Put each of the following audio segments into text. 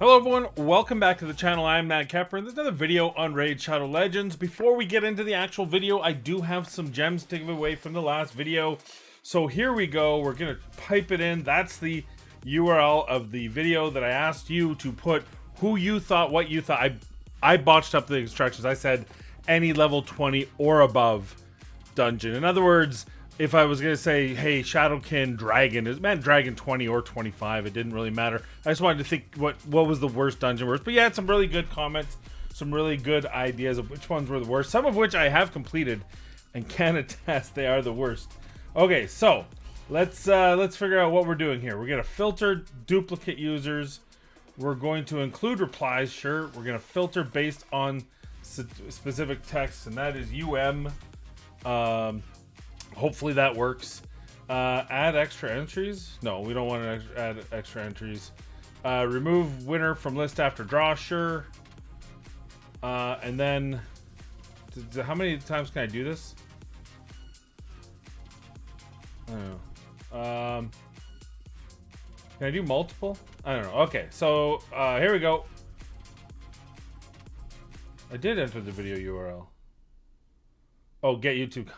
Hello everyone, welcome back to the channel. I'm Matt Kepper, and there's another video on Raid Shadow Legends. Before we get into the actual video, I do have some gems to give away from the last video. So here we go, we're gonna pipe it in. That's the URL of the video that I asked you to put who you thought, what you thought. I botched up the instructions. I said any level 20 or above dungeon. In other words, if I was going to say, hey, Shadowkin Dragon, it meant Dragon 20 or 25. It didn't really matter. I just wanted to think what was the worst dungeon worst. But you had some really good comments, some really good ideas of which ones were the worst, some of which I have completed and can attest they are the worst. Okay, so let's figure out what we're doing here. We're going to filter duplicate users. We're going to include replies, sure. We're going to filter based on specific text, and that is UM. Hopefully that works. Add extra entries. No, we don't want to add extra entries. Remove winner from list after draw. Sure. And then, how many times can I do this? I don't know. Can I do multiple? I don't know. Okay, so here we go. I did enter the video URL. Oh, get YouTube.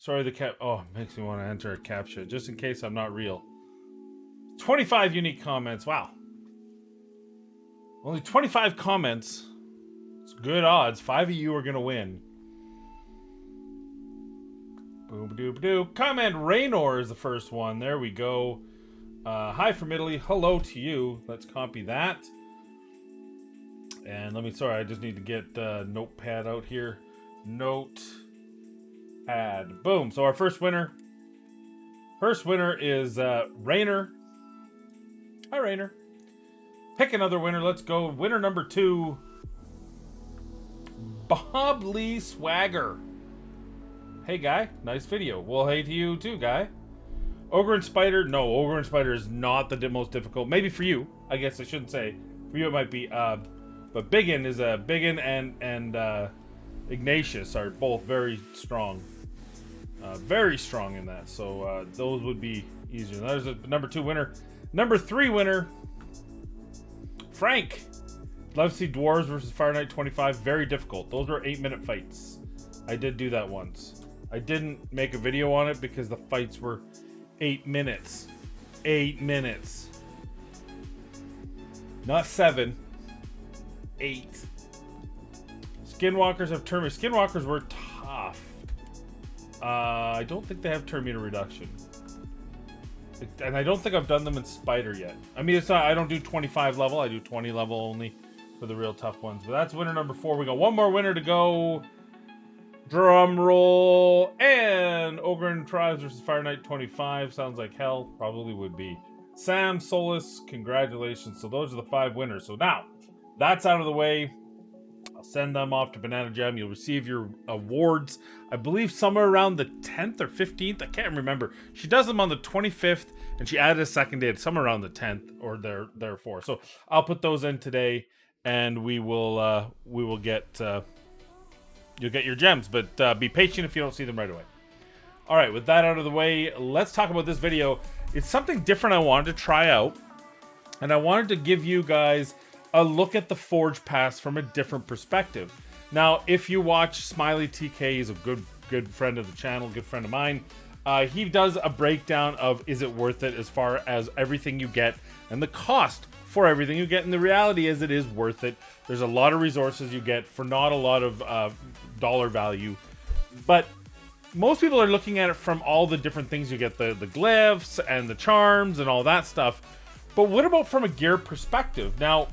Sorry, the cap. Oh, makes me want to enter a captcha just in case I'm not real. 25 unique comments. Wow. Only 25 comments. It's good odds. 5 of you are going to win. Boom, doop, doop. Comment Raynor is the first one. There we go. Hi from Italy. Hello to you. Let's copy that. And sorry, I just need to get Notepad out here. Notepad. Boom. So our first winner. First winner is Raynor. Hi, Raynor. Pick another winner. Let's go. Winner number 2. Bob Lee Swagger. Hey, guy. Nice video. Well, hey to you too, guy. Ogre and Spider. No, Ogre and Spider is not the most difficult. Maybe for you. I guess I shouldn't say. For you it might be. But Biggin is Biggin and Ignatius are both very strong. Very strong in that. So those would be easier. There's a number 2 winner. Number 3 winner. Frank. Love to see Dwarves versus Fire Knight 25. Very difficult. Those were 8-minute fights. I did do that once. I didn't make a video on it because the fights were 8 minutes. 8 minutes. Not 7. 8. Skinwalkers have Terminator. Skinwalkers were tough. I don't think they have Terminator reduction. And I don't think I've done them in Spider yet. I mean, it's not, I don't do 25 level. I do 20 level only for the real tough ones. But that's winner number 4. We got one more winner to go. Drum roll. And Ogre and Tribes versus Fire Knight 25. Sounds like hell. Probably would be. Sam Solis, congratulations. So those are the 5 winners. So now, that's out of the way. I'll send them off to Banana Jam. You'll receive your awards, I believe, somewhere around the 10th or 15th. I can't remember. She does them on the 25th, and she added a second date somewhere around the 10th or therefore. So I'll put those in today, and we will get you'll get your gems. But be patient if you don't see them right away. All right, with that out of the way, let's talk about this video. It's something different I wanted to try out, and I wanted to give you guys a look at the Forge Pass from a different perspective. Now, if you watch Smiley TK, he's a good friend of the channel, good friend of mine. He does a breakdown of is it worth it as far as everything you get and the cost for everything you get. And the reality is it is worth it. There's a lot of resources you get for not a lot of dollar value. But most people are looking at it from all the different things you get, the glyphs and the charms and all that stuff. But what about from a gear perspective? Now,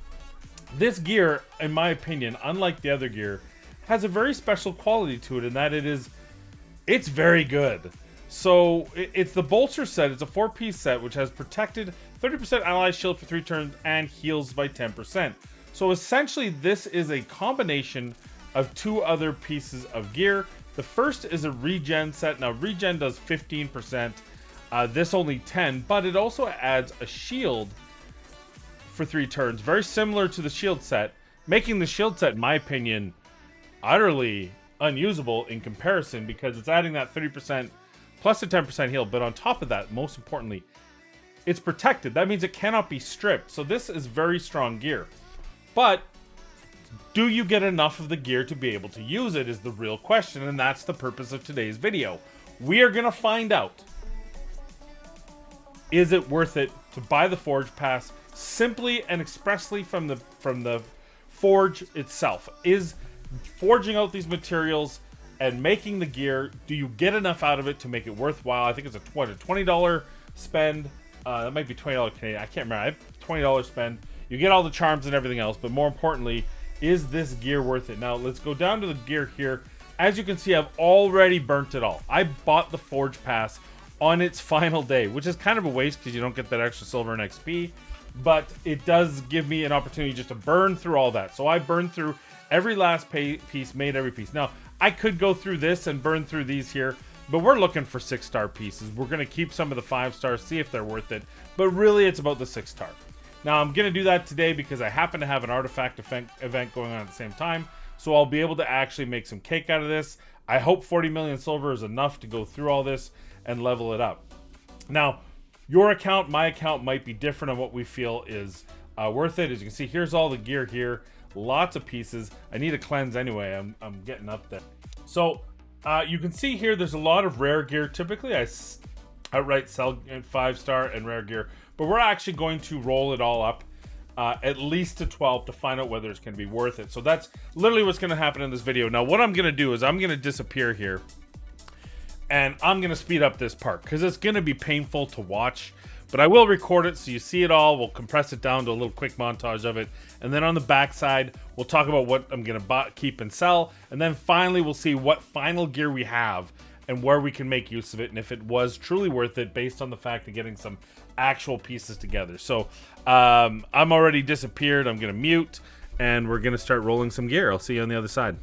this gear, in my opinion, unlike the other gear, has a very special quality to it in that it's very good. So it's the Bolster set. It's a 4-piece set which has protected 30% ally shield for 3 turns and heals by 10%. So essentially this is a combination of 2 other pieces of gear. The first is a regen set. Now regen does 15%. This only 10, but it also adds a shield for 3 turns, very similar to the shield set, making the shield set, in my opinion, utterly unusable in comparison because it's adding that 30% plus a 10% heal. But on top of that, most importantly, it's protected. That means it cannot be stripped. So this is very strong gear. But do you get enough of the gear to be able to use it is the real question, and that's the purpose of today's video. We are going to find out, is it worth it to buy the Forge Pass simply and expressly from the Forge itself? Is forging out these materials and making the gear, do you get enough out of it to make it worthwhile? I think it's a $20 spend. That might be $20 Canadian. I can't remember. I have $20 spend. You get all the charms and everything else, but more importantly, is this gear worth it? Now, let's go down to the gear here. As you can see, I've already burnt it all. I bought the Forge Pass on its final day, which is kind of a waste because you don't get that extra silver and XP, but it does give me an opportunity just to burn through all that. So I burned through every last piece, made every piece. Now, I could go through this and burn through these here, but we're looking for 6-star pieces. We're going to keep some of the 5-stars, see if they're worth it, but really it's about the 6-star. Now, I'm going to do that today because I happen to have an artifact event going on at the same time, so I'll be able to actually make some cake out of this. I hope 40 million silver is enough to go through all this and level it up. Now, your account, my account might be different on what we feel is worth it. As you can see, here's all the gear here. Lots of pieces. I need a cleanse anyway. I'm getting up there. So, you can see here there's a lot of rare gear. Typically, I outright sell 5-star and rare gear, but we're actually going to roll it all up at least to 12 to find out whether it's going to be worth it. So that's literally what's going to happen in this video. Now, what I'm going to do is I'm going to disappear here, and I'm going to speed up this part because it's going to be painful to watch, but I will record it so you see it all. We'll compress it down to a little quick montage of it, and then on the back side, we'll talk about what I'm going to keep and sell, and then finally we'll see what final gear we have and where we can make use of it, and if it was truly worth it based on the fact of getting some actual pieces together. So I'm already disappeared. I'm going to mute, and we're going to start rolling some gear. I'll see you on the other side.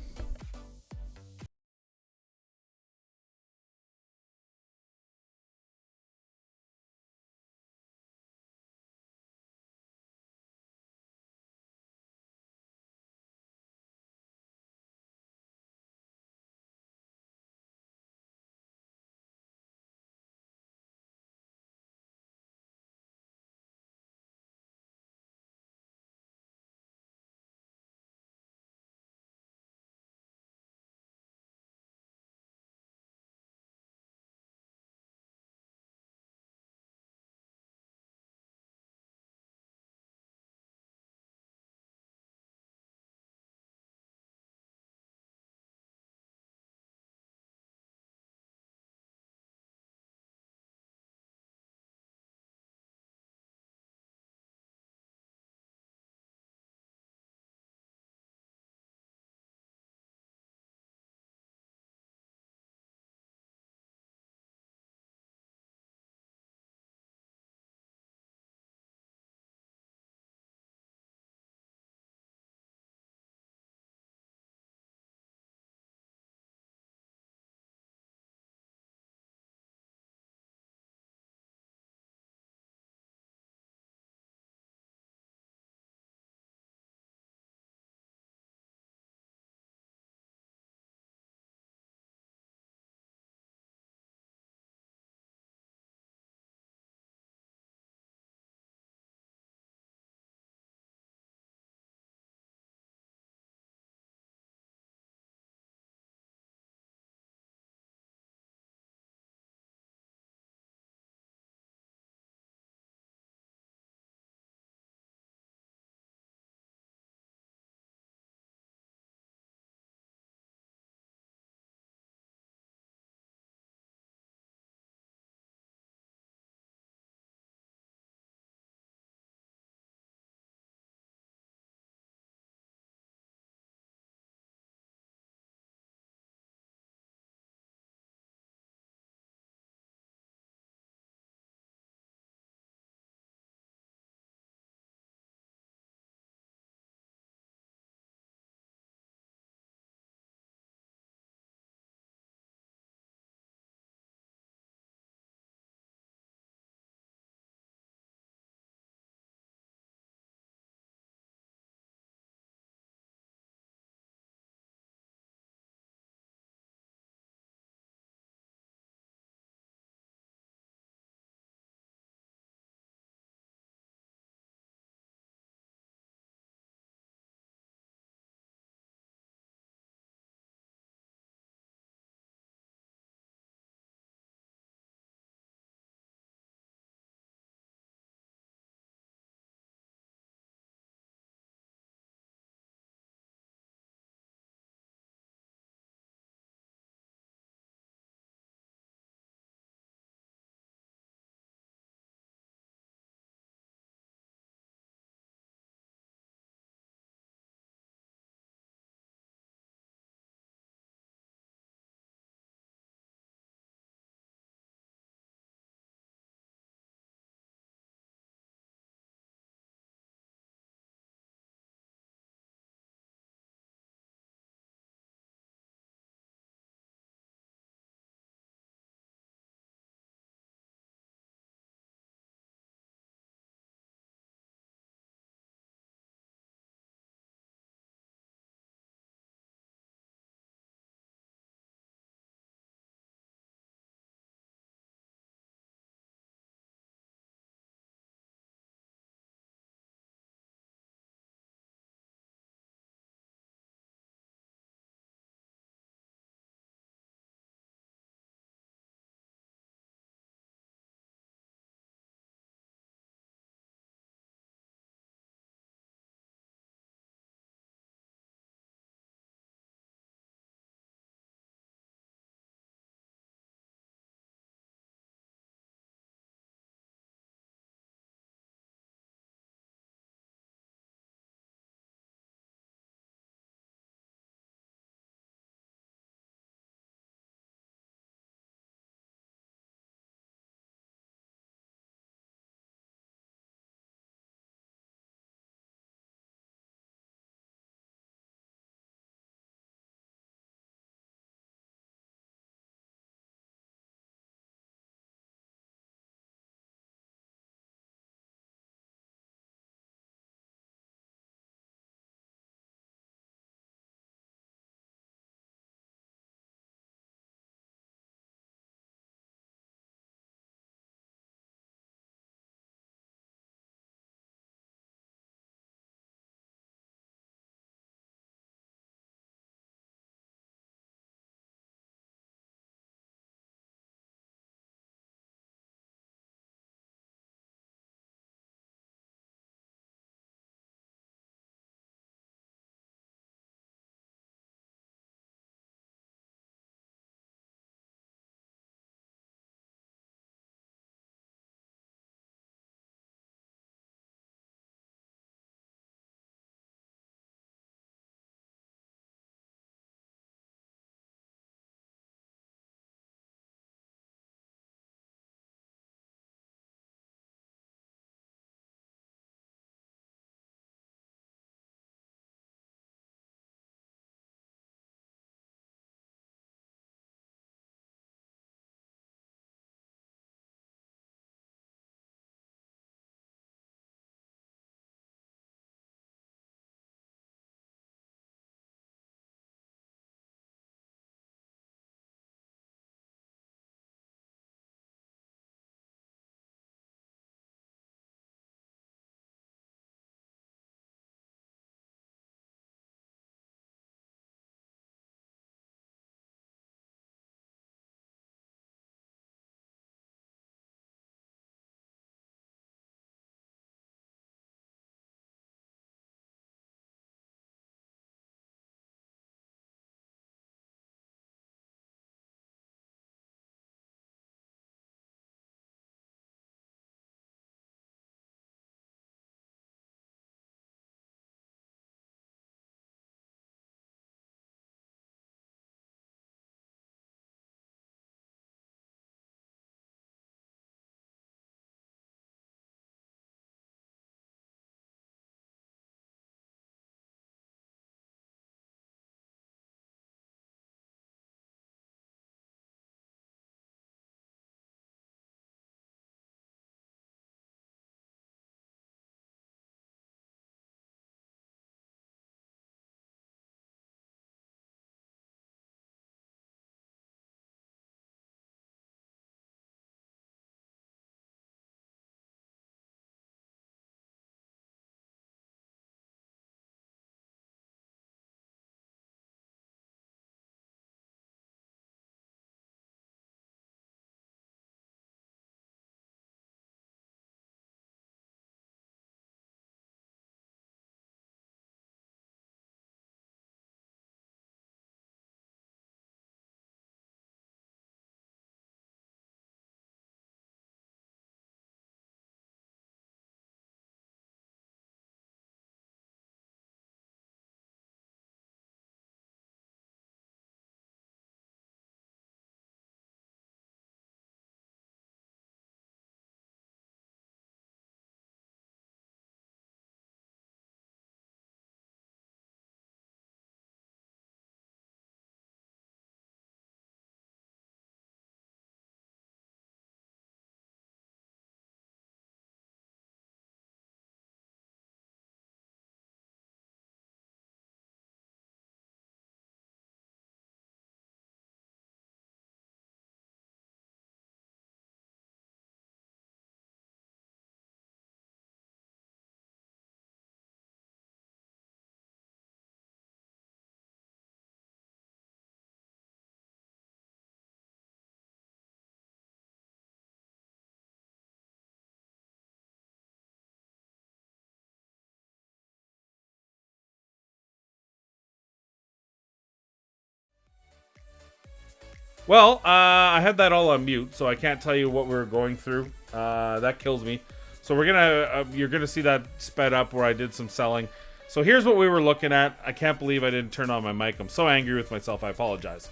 Well, I had that all on mute, so I can't tell you what we're going through. That kills me. So we're gonna, you're gonna see that sped up where I did some selling. So here's what we were looking at. I can't believe I didn't turn on my mic. I'm so angry with myself. I apologize.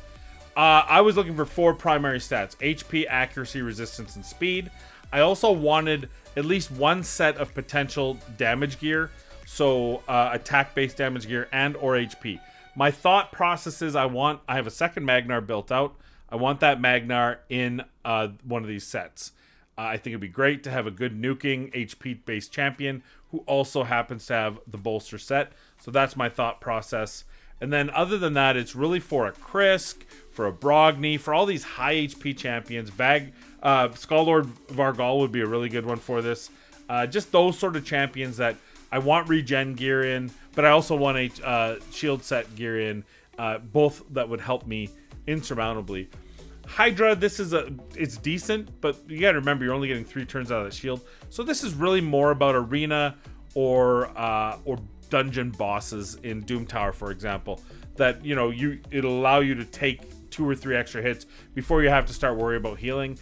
I was looking for 4 primary stats: HP, accuracy, resistance, and speed. I also wanted at least 1 set of potential damage gear, so attack-based damage gear and or HP. My thought process is I have a second Magnarr built out. I want that Magnarr in one of these sets. I think it'd be great to have a good nuking HP-based champion who also happens to have the bolster set. So that's my thought process. And then other than that, it's really for a Krisk, for a Brogni, for all these high HP champions. Skull Vargal would be a really good one for this. Just those sort of champions that I want regen gear in, but I also want a shield set gear in, both that would help me insurmountably. Hydra, it's decent, but you gotta remember you're only getting 3 turns out of the shield. So this is really more about arena or dungeon bosses in Doom Tower, for example. That it'll allow you to take 2 or 3 extra hits before you have to start worrying about healing.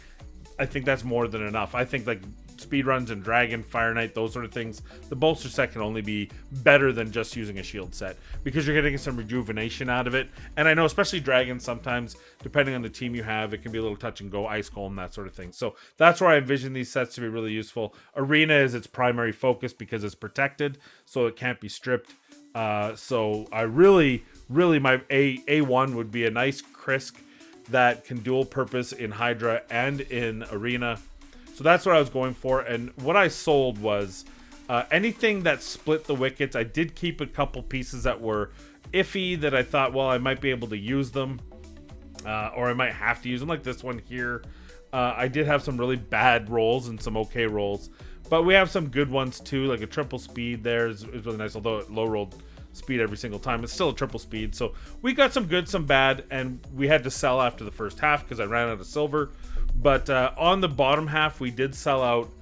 I think that's more than enough. I think like speedruns and Dragon, Fire Knight, those sort of things, the bolster set can only be better than just using a shield set because you're getting some rejuvenation out of it. And I know especially Dragon, sometimes depending on the team you have, it can be a little touch and go, ice golem, that sort of thing. So that's where I envision these sets to be really useful. Arena is its primary focus because it's protected, so it can't be stripped. So I really my A1 would be a nice Krisk that can dual purpose in Hydra and in Arena. So that's what I was going for, and what I sold was anything that split the wickets. I did keep a couple pieces that were iffy that I thought, well, I might be able to use them, or I might have to use them, like this one here. I did have some really bad rolls and some okay rolls, but we have some good ones too, like a triple speed there is really nice, although it low rolled speed every single time. It's still a triple speed, so we got some good, some bad, and we had to sell after the first half because I ran out of silver. But on the bottom half, we did sell out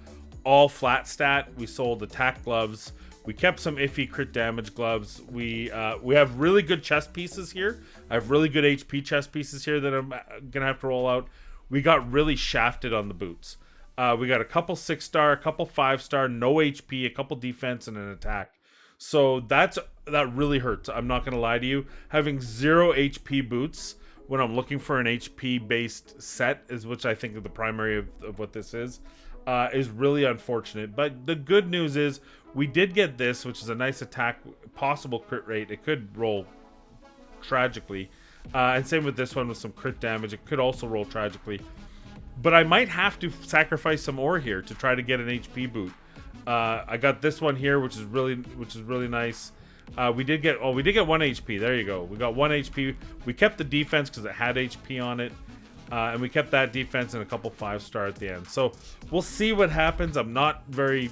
all flat stat. We sold attack gloves. We kept some iffy crit damage gloves. We have really good chest pieces here. I have really good HP chest pieces here that I'm gonna have to roll out. We got really shafted on the boots. We got a couple 6-star, a couple 5-star, no HP, a couple defense, and an attack. So that really hurts. I'm not gonna lie to you. Having 0 HP boots when I'm looking for an HP-based set, which I think is the primary of what this is really unfortunate. But the good news is we did get this, which is a nice attack, possible crit rate. It could roll tragically. And same with this one with some crit damage. It could also roll tragically. But I might have to sacrifice some ore here to try to get an HP boot. I got this one here, which is really nice. We did get 1 HP. There you go. We got 1 HP. We kept the defense because it had HP on it, and we kept that defense and a couple 5-star at the end. So we'll see what happens. I'm not very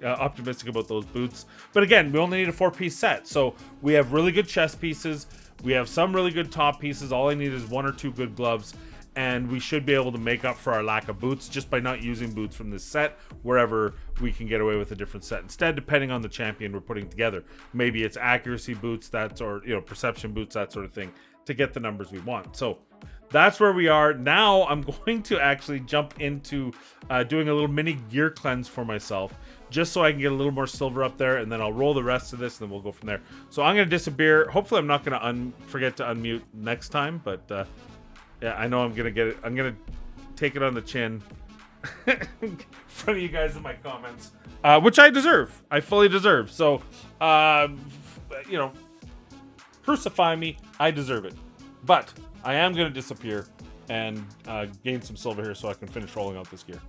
optimistic about those boots. But again, we only need a 4-piece set, so we have really good chest pieces. We have some really good top pieces. All I need is 1 or 2 good gloves. And we should be able to make up for our lack of boots just by not using boots from this set wherever we can get away with a different set instead, depending on the champion we're putting together. Maybe it's accuracy boots, or perception boots, that sort of thing, to get the numbers we want. So that's where we are. Now I'm going to actually jump into doing a little mini gear cleanse for myself, just so I can get a little more silver up there, and then I'll roll the rest of this, and then we'll go from there. So I'm going to disappear. Hopefully I'm not going to forget to unmute next time, but yeah, I know I'm gonna get it. I'm gonna take it on the chin in front of you guys in my comments, which I deserve. I fully deserve. So, crucify me. I deserve it. But I am gonna disappear and gain some silver here so I can finish rolling out this gear.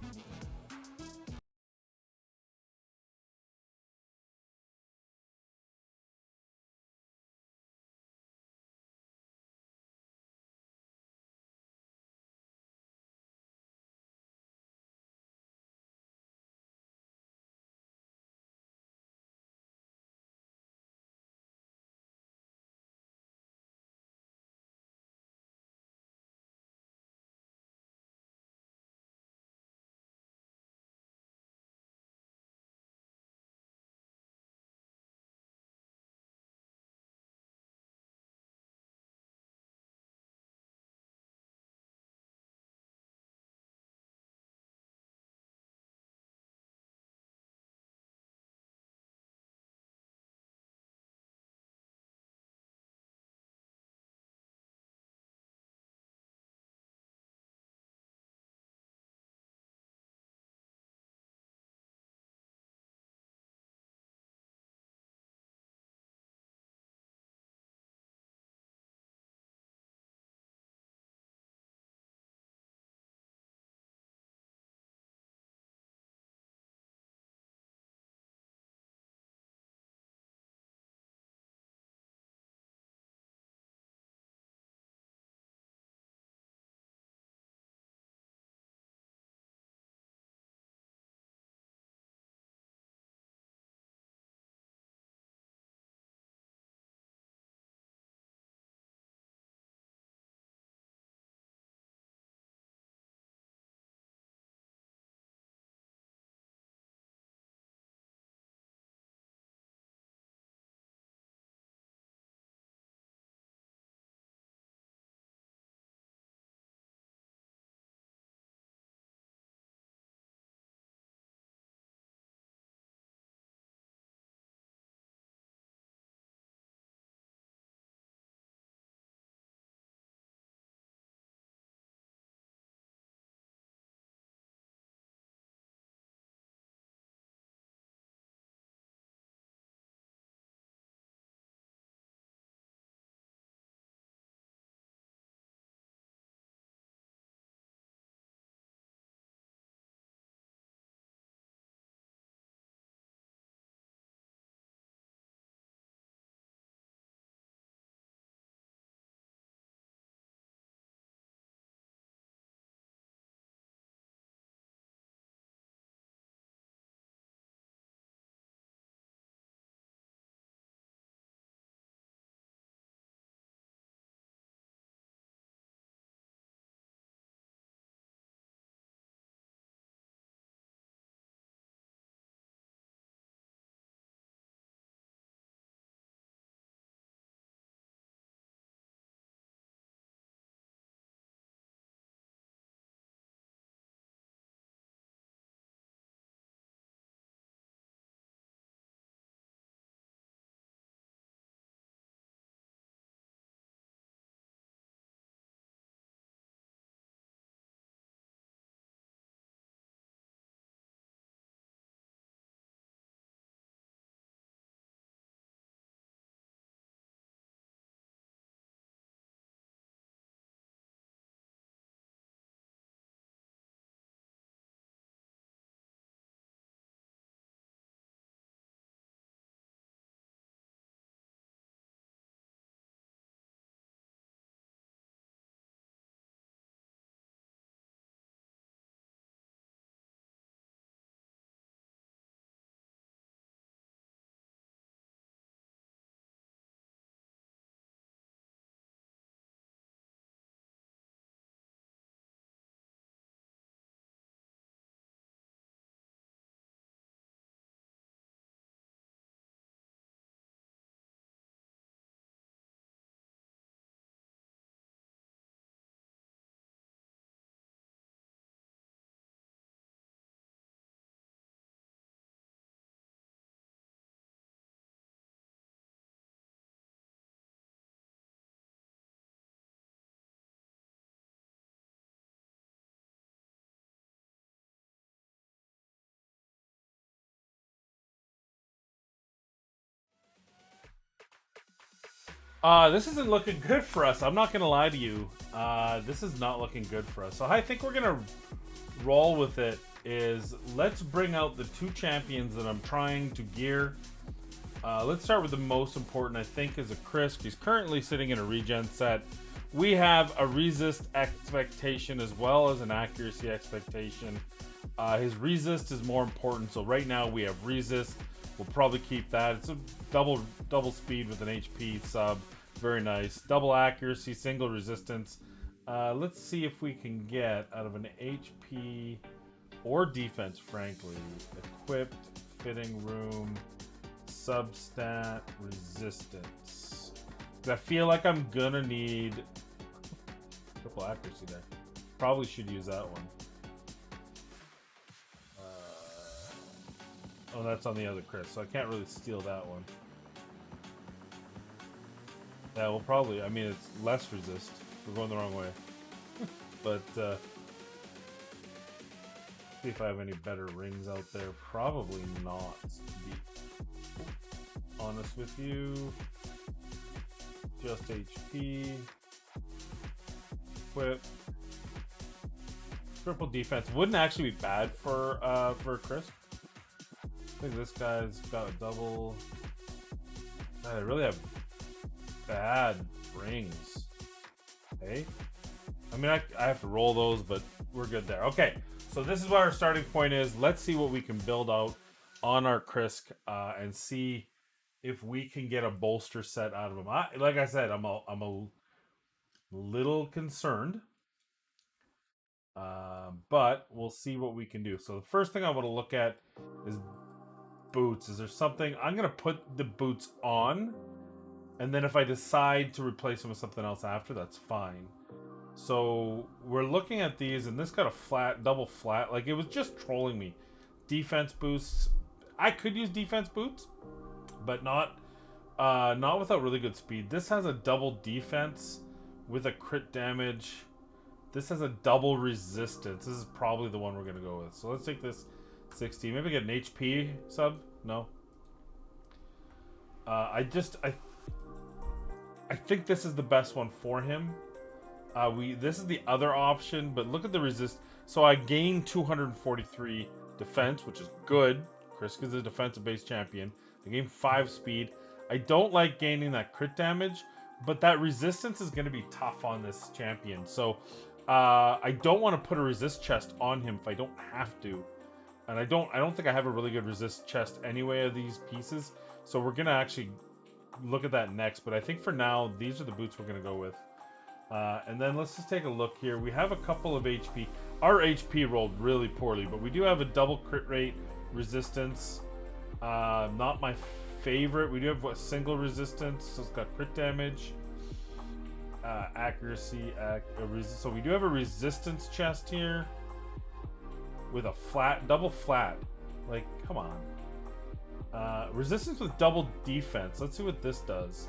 This isn't looking good for us. I'm not gonna lie to you. This is not looking good for us. So I think we're gonna roll with it. Let's bring out the 2 champions that I'm trying to gear. Let's start with the most important, I think, is a Krisk. He's currently sitting in a regen set. We have a resist expectation as well as an accuracy expectation. His resist is more important, so right now we have resist. We'll probably keep that. It's a double speed with an HP sub. Very nice. Double accuracy, single resistance. Let's see if we can get out of an HP or defense, frankly. Equipped, fitting room, substat, resistance. I feel like I'm gonna need triple accuracy there. Probably should use that one. Oh, that's on the other Krisk, so I can't really steal that one. Yeah, we'll probably, I mean, it's less resist. We're going the wrong way. But, see if I have any better rings out there. Probably not, to be honest with you. Just HP. Equip. Triple defense. Wouldn't actually be bad for Krisk. I think this guy's got a double. God, I really have bad rings. Hey? I mean, I have to roll those, but we're good there. Okay, so this is what our starting point is. Let's see what we can build out on our Krisk and see if we can get a bolster set out of him. Like I said, I'm a little concerned. But we'll see what we can do. So the first thing I want to look at is boots. Is there something I'm gonna put the boots on, and then if I decide to replace them with something else after, that's fine. So we're looking at these, and this got a flat, double flat. Like, it was just trolling me. Defense boosts. I could use defense boots, but not without really good speed. This has a double defense with a crit damage. This has a double resistance. This is probably the one we're gonna go with. So let's take this 60. Maybe get an HP sub. No. I think this is the best one for him. This is the other option, but look at the resist. So I gained 243 defense, which is good. Krisk is a defensive-based champion. I gained 5 speed. I don't like gaining that crit damage, but that resistance is going to be tough on this champion. So I don't want to put a resist chest on him if I don't have to. And I don't think I have a really good resist chest anyway of these pieces. So we're going to actually look at that next. But I think for now, these are the boots we're going to go with. And then let's just take a look here. We have a couple of HP. Our HP rolled really poorly, but we do have a double crit rate resistance. Not my favorite. We do have a single resistance, so it's got crit damage. Accuracy, so we do have a resistance chest here with a flat, double flat. Like, come on. Resistance with double defense. Let's see what this does.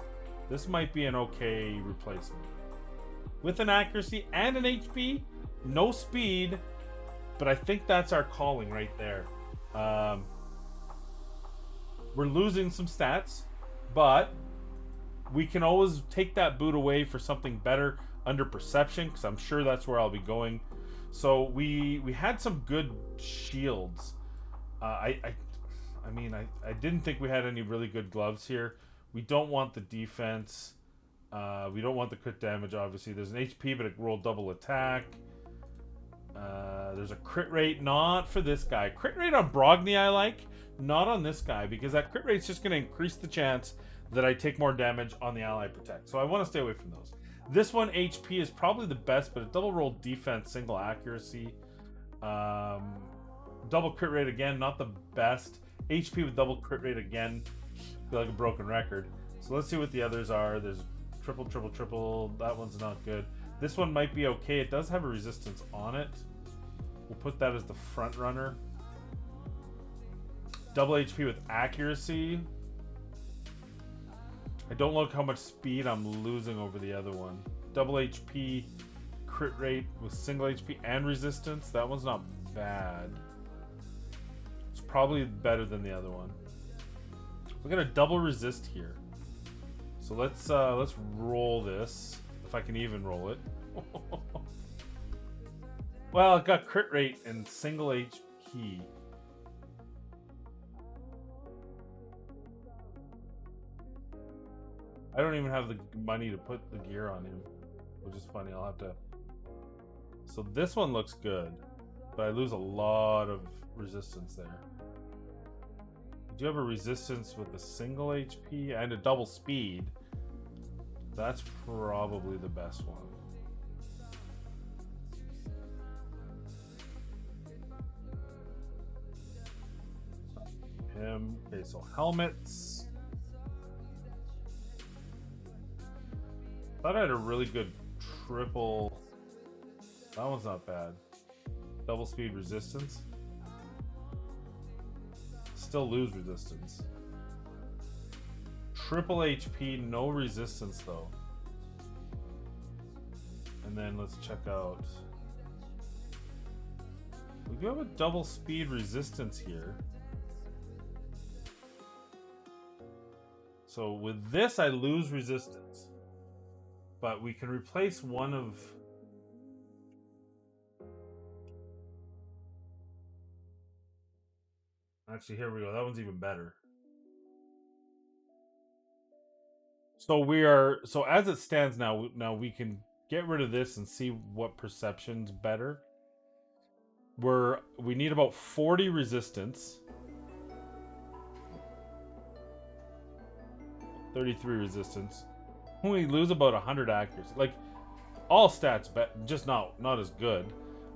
This might be an okay replacement. With an accuracy and an HP, no speed, but I think that's our calling right there. We're losing some stats, but we can always take that boot away for something better under perception, because I'm sure that's where I'll be going. So we had some good shields. I mean, I didn't think we had any really good gloves here. We don't want the defense. We don't want the crit damage, obviously. There's an HP, but it rolled double attack. There's a crit rate, not for this guy. Crit rate on Brogni I like, not on this guy, because that crit rate's just going to increase the chance that I take more damage on the ally protect. So I want to stay away from those. This one, HP, is probably the best, but a double roll defense, single accuracy. Double crit rate again, not the best. HP with double crit rate again, feel like a broken record. So let's see what the others are. There's triple, triple, triple. That one's not good. This one might be okay. It does have a resistance on it. We'll put that as the front runner. Double HP with accuracy. I don't look how much speed I'm losing over the other one. Double HP crit rate with single HP and resistance. That one's not bad. It's probably better than the other one. We're gonna double resist here. So let's roll this, if I can even roll it. Well, it got crit rate and single HP. I don't even have the money to put the gear on him, which is funny. I'll have to. So this one looks good, but I lose a lot of resistance there. I do have a resistance with a single HP and a double speed. That's probably the best one. Him. Okay, so helmets. Thought I had a really good triple. That one's not bad. Double speed resistance. Still lose resistance. Triple HP, no resistance though. And then let's check out. We do have a double speed resistance here. So with this, I lose resistance. But we can replace one of... Actually, here we go. That one's even better. So we are... So as it stands now, we can get rid of this and see what perception's better. We need about 40 resistance. 33 resistance. We lose about 100 accuracy. Like, all stats, but just not as good.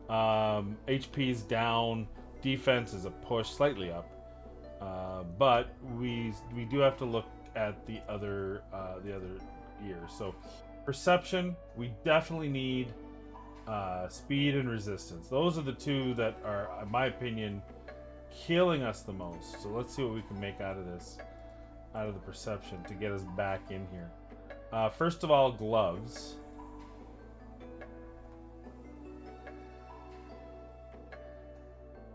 HP's down. Defense is a push, slightly up. But we do have to look at the other gear. So, perception, we definitely need speed and resistance. Those are the two that are, in my opinion, killing us the most. So let's see what we can make out of this. Out of the perception to get us back in here. First of all, gloves.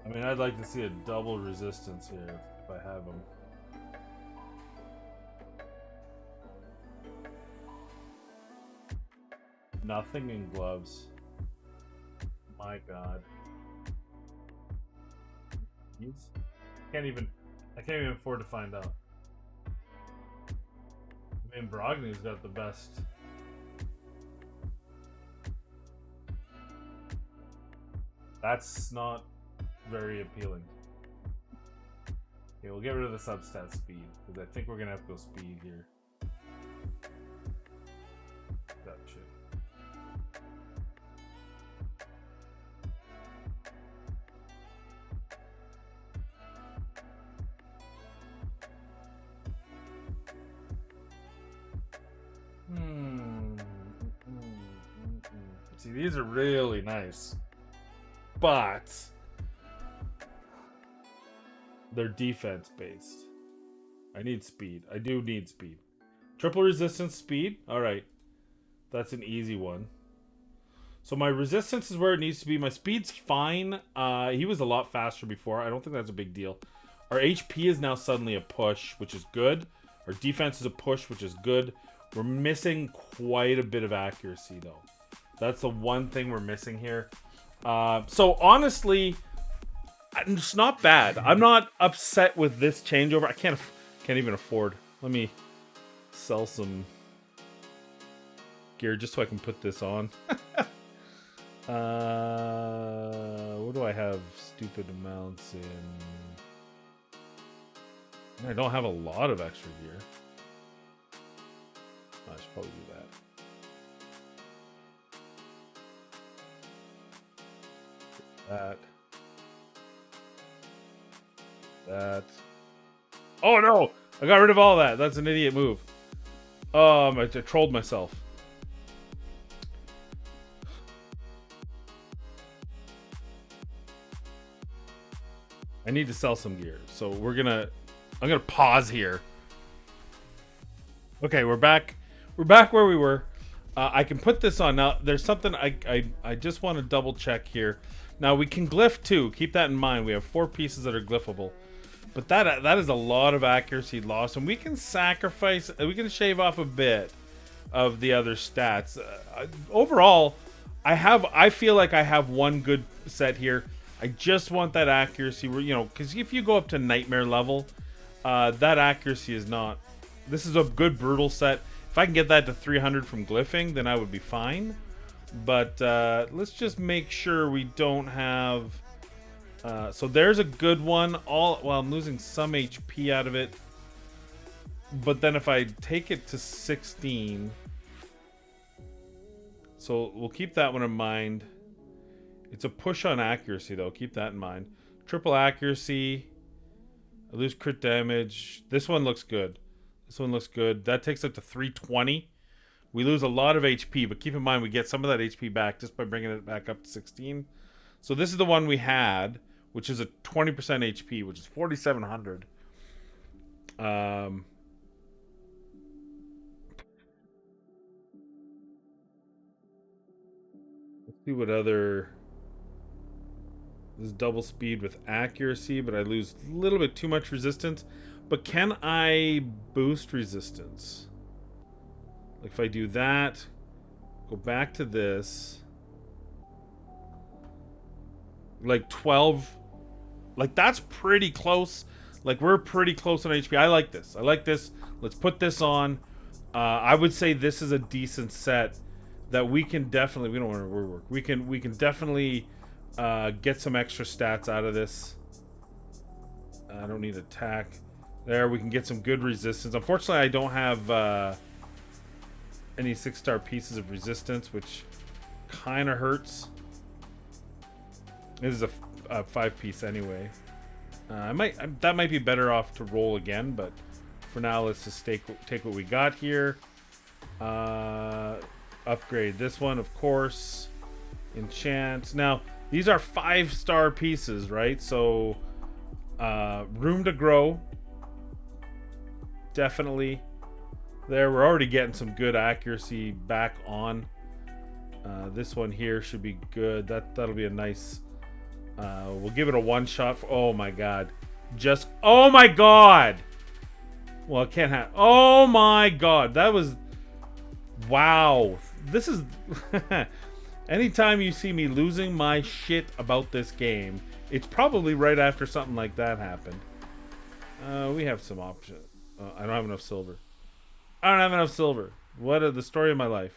I mean, I'd like to see a double resistance here if I have them. Nothing in gloves. My God. I can't even afford to find out. I mean, Brogni's got the best. That's not very appealing. Okay, we'll get rid of the substat speed, because I think we're gonna have to go speed here. Gotcha. See, these are really nice, but they're defense based. I need speed. I do need speed. Triple resistance speed. All right, that's an easy one. So my resistance is where it needs to be. My speed's fine. He was a lot faster before. I don't think that's a big deal. Our HP is now suddenly a push, which is good. Our defense is a push, which is good. We're missing quite a bit of accuracy, though. That's the one thing we're missing here. So honestly, it's not bad. I'm not upset with this changeover. I can't even afford. Let me sell some gear just so I can put this on. What do I have stupid amounts in? I don't have a lot of extra gear. I should probably do that. That. Oh no! I got rid of all that. That's an idiot move. I trolled myself. I need to sell some gear. So I'm gonna pause here. Okay, we're back. We're back where we were. I can put this on. Now, there's something I just want to double check here. Now, we can glyph too. Keep that in mind. We have 4 pieces that are glyphable. But that is a lot of accuracy loss, and we can sacrifice, we can shave off a bit of the other stats. Overall, I feel like I have one good set here. I just want that accuracy, you know, because if you go up to nightmare level, that accuracy is not. This is a good brutal set. If I can get that to 300 from glyphing, then I would be fine. But let's just make sure we don't have. So there's a good one. Well, I'm losing some HP out of it. But then if I take it to 16, so we'll keep that one in mind. It's a push on accuracy, though. Keep that in mind. Triple accuracy. I lose crit damage. This one looks good. This one looks good. That takes it to 320. We lose a lot of HP, but keep in mind we get some of that HP back just by bringing it back up to 16. So this is the one we had, which is a 20% HP, which is 4,700. Let's see what other. This is double speed with accuracy, but I lose a little bit too much resistance. But can I boost resistance? Like if I do that, go back to this. Like 12. Like that's pretty close. Like we're pretty close on HP. I like this. I like this. Let's put this on. I would say this is a decent set that we can definitely. We don't want to rework. We can definitely get some extra stats out of this. I don't need attack. There, we can get some good resistance. Unfortunately, I don't have any 6-star pieces of resistance, which kind of hurts. This is a 5-piece anyway. That might be better off to roll again, but for now, let's just take what we got here. Upgrade this one, of course. Enchant. Now, these are 5-star pieces, right? So, room to grow. Definitely. There, we're already getting some good accuracy back on. This one here should be good. That'll be a nice. We'll give it a one-shot. Oh my god! Oh my god! Well, it can't have. Oh my god! That was. Wow. This is. Anytime you see me losing my shit about this game, it's probably right after something like that happened. We have some options. I don't have enough silver. I don't have enough silver. What is the story of my life?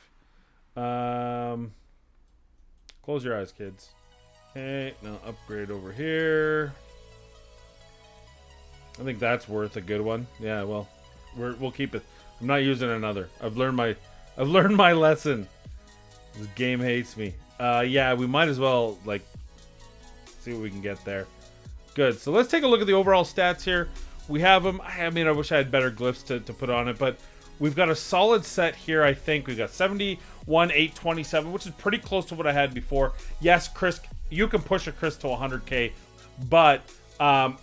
Close your eyes, kids. Okay, now upgrade over here. I think that's worth a good one. Yeah, well, we'll keep it. I'm not using another. I've learned my lesson. This game hates me. Yeah, we might as well like see what we can get there. Good. So let's take a look at the overall stats here. We have them. I mean, I wish I had better glyphs to put on it, but we've got a solid set here, I think. We've got 71, 827, which is pretty close to what I had before. Yes, Krisk, you can push a Krisk to 100k, but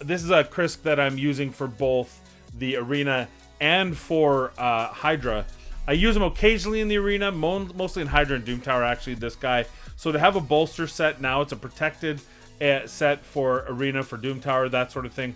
this is a Krisk that I'm using for both the arena and for Hydra. I use him occasionally in the arena, mostly in Hydra and Doom Tower, actually, this guy. So to have a bolster set now, it's a protected set for arena, for Doom Tower, that sort of thing.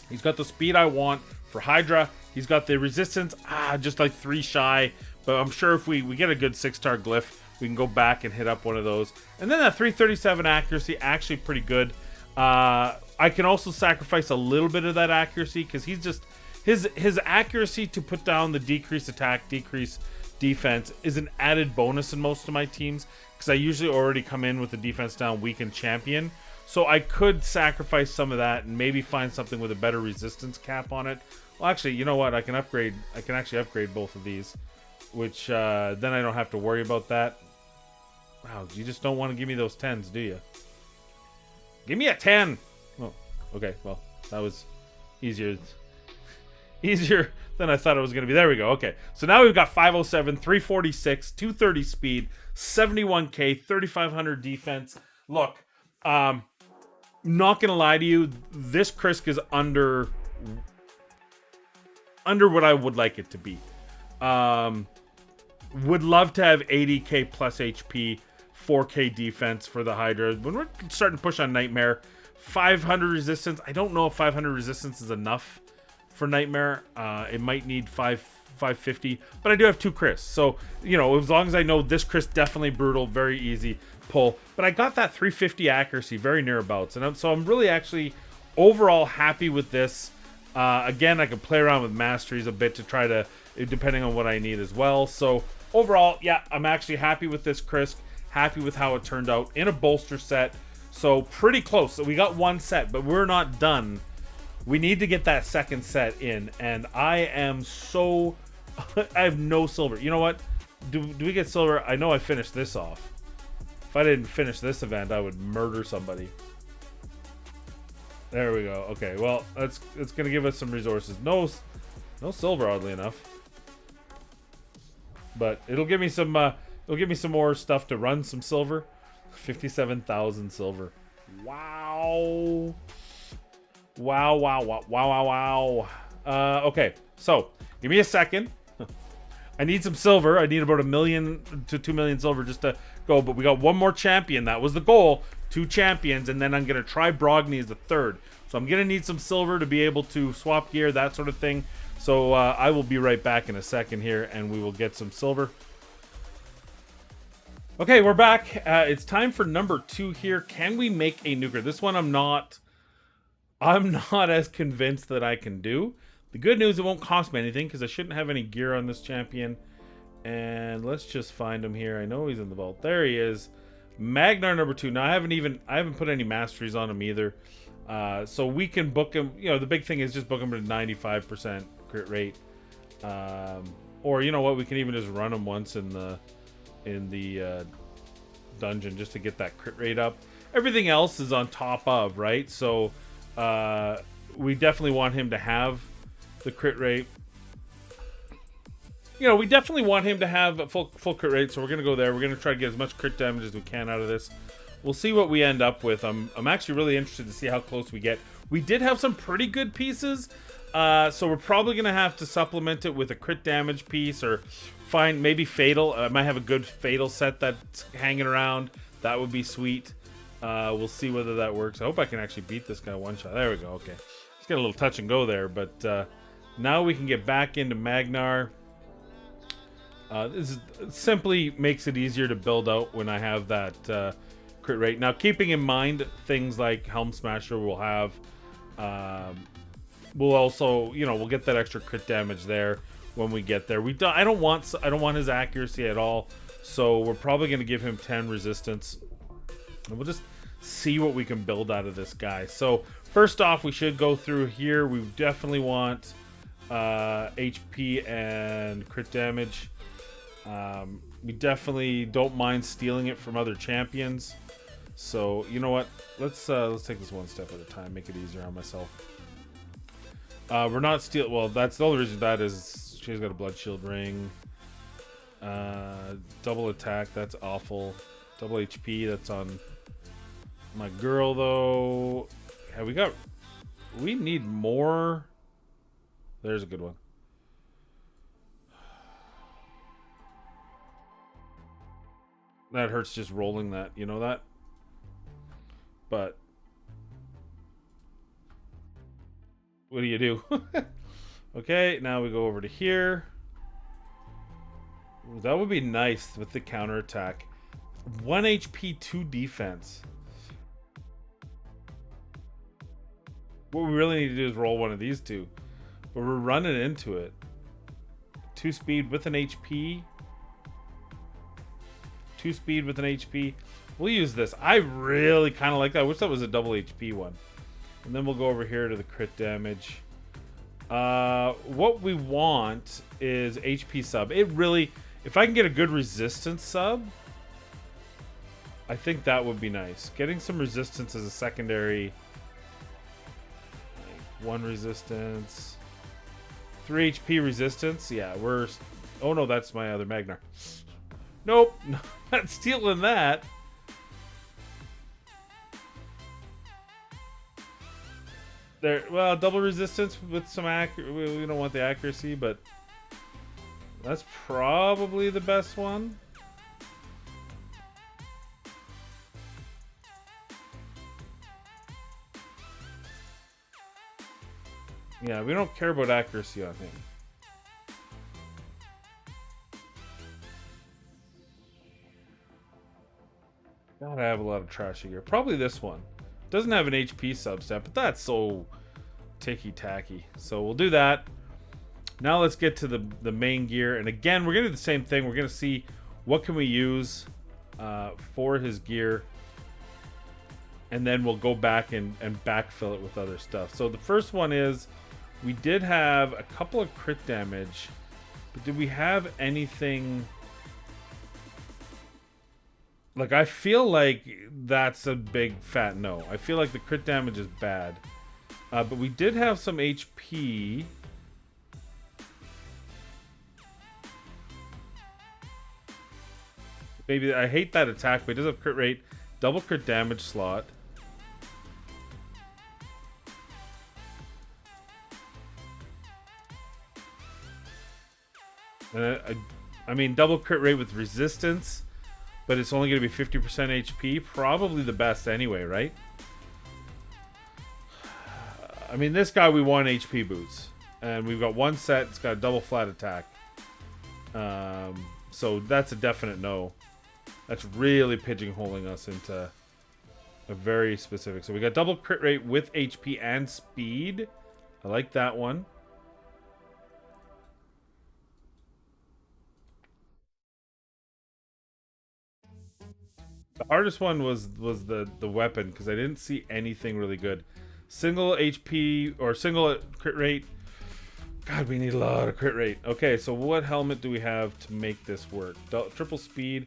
He's got the speed I want for Hydra. He's got the resistance, just like 3 shy. But I'm sure if we get a good 6-star glyph, we can go back and hit up one of those. And then that 337 accuracy, actually pretty good. I can also sacrifice a little bit of that accuracy because he's just... His accuracy to put down the decrease attack, decrease defense is an added bonus in most of my teams because I usually already come in with the defense down weakened champion. So I could sacrifice some of that and maybe find something with a better resistance cap on it. Well, actually, you know what? I can actually upgrade both of these, which then I don't have to worry about that. Wow, you just don't want to give me those 10s, do you? Give me a 10! Oh, okay. Well, that was easier than I thought it was going to be. There we go. Okay. So now we've got 507, 346, 230 speed, 71k, 3,500 defense. Look, not going to lie to you, this Krisk is under what I would like it to be. Would love to have 80k plus HP, 4k defense for the Hydra. When we're starting to push on Nightmare, 500 resistance. I don't know if 500 resistance is enough for Nightmare. It might need 550, but I do have 2 Krisk. So, you know, as long as I know this Krisk, definitely brutal, very easy pull. But I got that 350 accuracy, very nearabouts. And so I'm really actually overall happy with this. Again, I can play around with masteries a bit to try to, depending on what I need as well. So overall, yeah, I'm actually happy with this Krisk. Happy with how it turned out in a bolster set. So pretty close. So we got 1 set, but we're not done. We need to get that second set in. And I am so... I have no silver. You know what? Do we get silver? I know I finished this off. If I didn't finish this event, I would murder somebody. There we go. Okay, well, it's gonna give us some resources. No silver, oddly enough. But it'll give me some more stuff to run some silver. 57,000 silver. Wow. Wow. Okay, so give me a second. I need some silver. I need about 1 million to 2 million silver just to go. But we got 1 more champion. That was the goal. 2 champions. And then I'm going to try Brogni as the 3rd. So I'm going to need some silver to be able to swap gear, that sort of thing. So I will be right back in a second here. And we will get some silver. Okay, we're back. It's time for number 2 here. Can we make a nuker? This one I'm not as convinced that I can do. The good news, it won't cost me anything because I shouldn't have any gear on this champion. And let's just find him here. I know he's in the vault. There he is. Magnarr number 2. Now I haven't put any masteries on him either. So we can book him. You know, the big thing is just book him at 95% crit rate. Or you know what, we can even just run him once in the dungeon just to get that crit rate up. Everything else is on top of, right? So we definitely want him to have the crit rate. You know, we definitely want him to have a full crit rate, so we're going to go there. We're going to try to get as much crit damage as we can out of this. We'll see what we end up with. I'm actually really interested to see how close we get. We did have some pretty good pieces, so we're probably going to have to supplement it with a crit damage piece or find maybe Fatal. I might have a good Fatal set that's hanging around. That would be sweet. We'll see whether that works. I hope I can actually beat this guy one shot. There we go. Okay. Let's get a little touch and go there, but now we can get back into Magnarr. This simply makes it easier to build out when I have that crit rate. Now, keeping in mind things like Helm Smasher will have, we'll also, you know, we'll get that extra crit damage there when we get there. I don't want his accuracy at all, so we're probably going to give him 10 resistance, and we'll just see what we can build out of this guy. So first off, we should go through here. We definitely want HP and crit damage. We definitely don't mind stealing it from other champions. So you know what? Let's take this one step at a time. Make it easier on myself. We're not steal. Well, that's the only reason that is she's got a blood shield ring. Double attack. That's awful. Double HP. That's on my girl though. Yeah, we need more. There's a good one. That hurts just rolling that, you know that? But what do you do? Okay, now we go over to here. Ooh, that would be nice with the counterattack. 1 HP, 2 defense. What we really need to do is roll one of these two. But we're running into it. 2 speed with an HP. 2 speed with an HP. We'll use this. I really kind of like that. I wish that was a double HP one. And then we'll go over here to the crit damage. What we want is HP sub. It really, if I can get a good resistance sub, I think that would be nice. Getting some resistance as a secondary. 1 resistance. 3 HP resistance. Yeah, we're... Oh no, that's my other Magnarr. Nope, not stealing that. There, well, double resistance with some we don't want the accuracy, but that's probably the best one. Yeah, we don't care about accuracy on him. God, I have a lot of trashy gear. Probably this one. Doesn't have an HP substat, but that's so ticky-tacky. So we'll do that. Now let's get to the main gear. And again, we're going to do the same thing. We're going to see what can we use for his gear. And then we'll go back and backfill it with other stuff. So the first one is, we did have a couple of crit damage. But did we have anything... Like, I feel like that's a big fat no. I feel like the crit damage is bad. But we did have some HP. Maybe, I hate that attack, but it does have crit rate. Double crit damage slot. I mean, double crit rate with resistance. But it's only going to be 50% HP. Probably the best anyway, right? I mean, this guy, we want HP boots. And we've got one set. It's got a double flat attack. So that's a definite no. That's really pigeonholing us into a very specific. So we got double crit rate with HP and speed. I like that one. The hardest one was the weapon, because I didn't see anything really good. Single HP or single crit rate. God, we need a lot of crit rate. Okay, so what helmet do we have to make this work? Triple speed,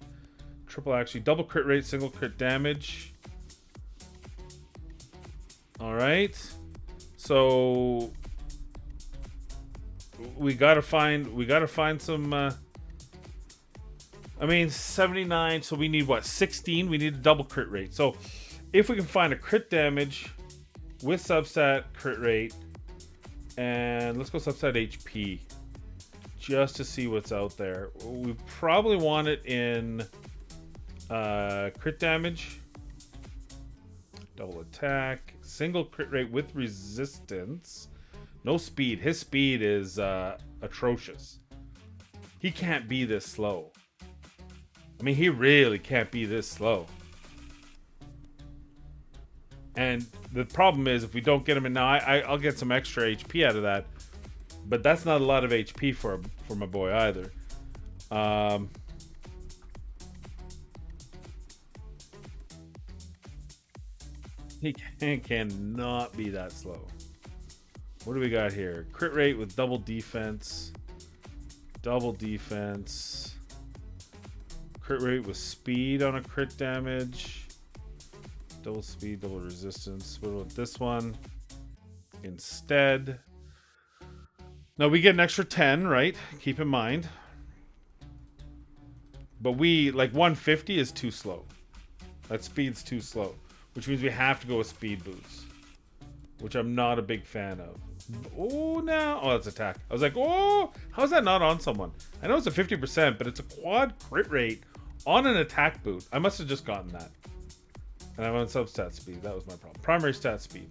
actually double crit rate, single crit damage. All right. So we gotta find some. I mean, 79, so we need, what, 16? We need a double crit rate. So, if we can find a crit damage with substat crit rate, and let's go substat HP, just to see what's out there. We probably want it in crit damage, double attack, single crit rate with resistance, no speed. His speed is atrocious. He can't be this slow. I mean, he really can't be this slow. And the problem is, if we don't get him in now, I'll get some extra HP out of that. But that's not a lot of HP for my boy either. He cannot be that slow. What do we got here? Crit rate with double defense. Double defense. Crit rate with speed on a crit damage. Double speed, double resistance. What about this one? Instead. Now we get an extra 10, right? Keep in mind. But we, like 150 is too slow. That speed's too slow. Which means we have to go with speed boots. Which I'm not a big fan of. Oh, now. Oh, that's attack. I was like, oh, how's that not on someone? I know it's a 50%, but it's a quad crit rate on an attack boot. I must have just gotten that. And I'm on substat speed. That was my problem. Primary stat speed.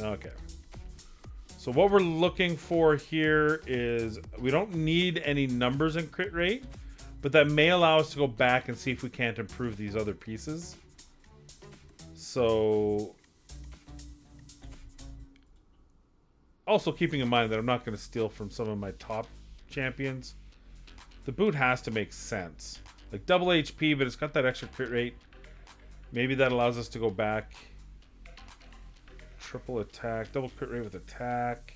Okay. So what we're looking for here is, we don't need any numbers in crit rate, but that may allow us to go back and see if we can't improve these other pieces. So, also keeping in mind that I'm not going to steal from some of my top champions. The boot has to make sense. Like double HP, but it's got that extra crit rate. Maybe that allows us to go back. Triple attack, double crit rate with attack.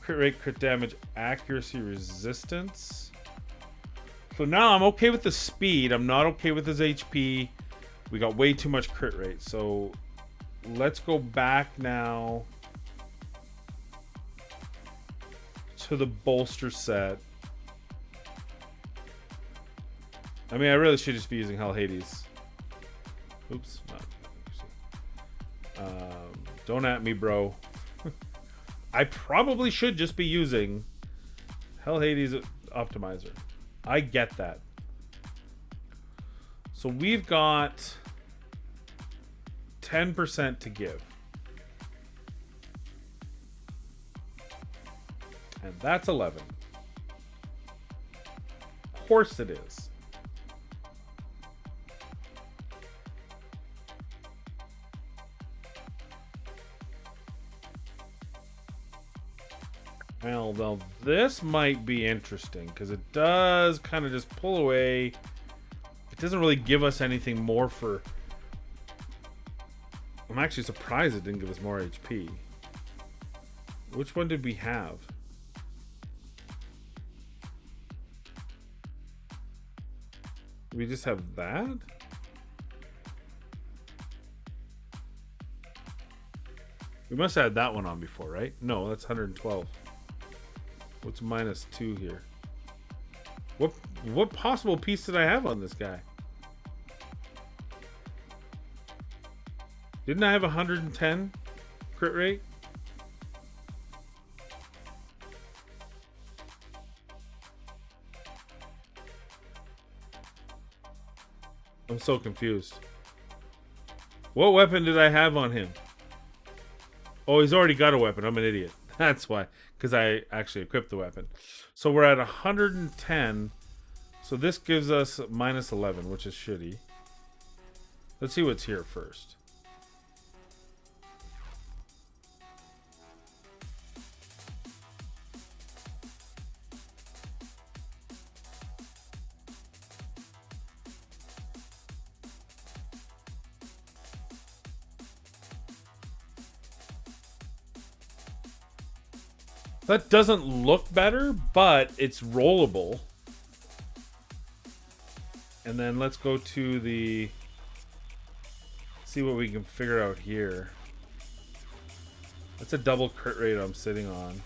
Crit rate, crit damage, accuracy, resistance. So now I'm okay with the speed. I'm not okay with his HP. We got way too much crit rate. So let's go back now to the bolster set. I mean, I really should just be using Hell Hades. Oops. Don't at me, bro. I probably should just be using Hell Hades Optimizer. I get that. So we've got 10% to give. And that's 11. Of course it is. Well, this might be interesting because it does kind of just pull away. It doesn't really give us anything more for... I'm actually surprised it didn't give us more HP. Which one did we have? We just have that? We must have had that one on before, right? No, that's 112. What's -2 here? What possible piece did I have on this guy? Didn't I have 110 crit rate? I'm so confused. What weapon did I have on him? Oh, he's already got a weapon. I'm an idiot. That's why. Because I actually equipped the weapon. So we're at 110. So this gives us -11, which is shitty. Let's see what's here first. That doesn't look better, but it's rollable. And then let's go to the... see what we can figure out here. That's a double crit rate I'm sitting on.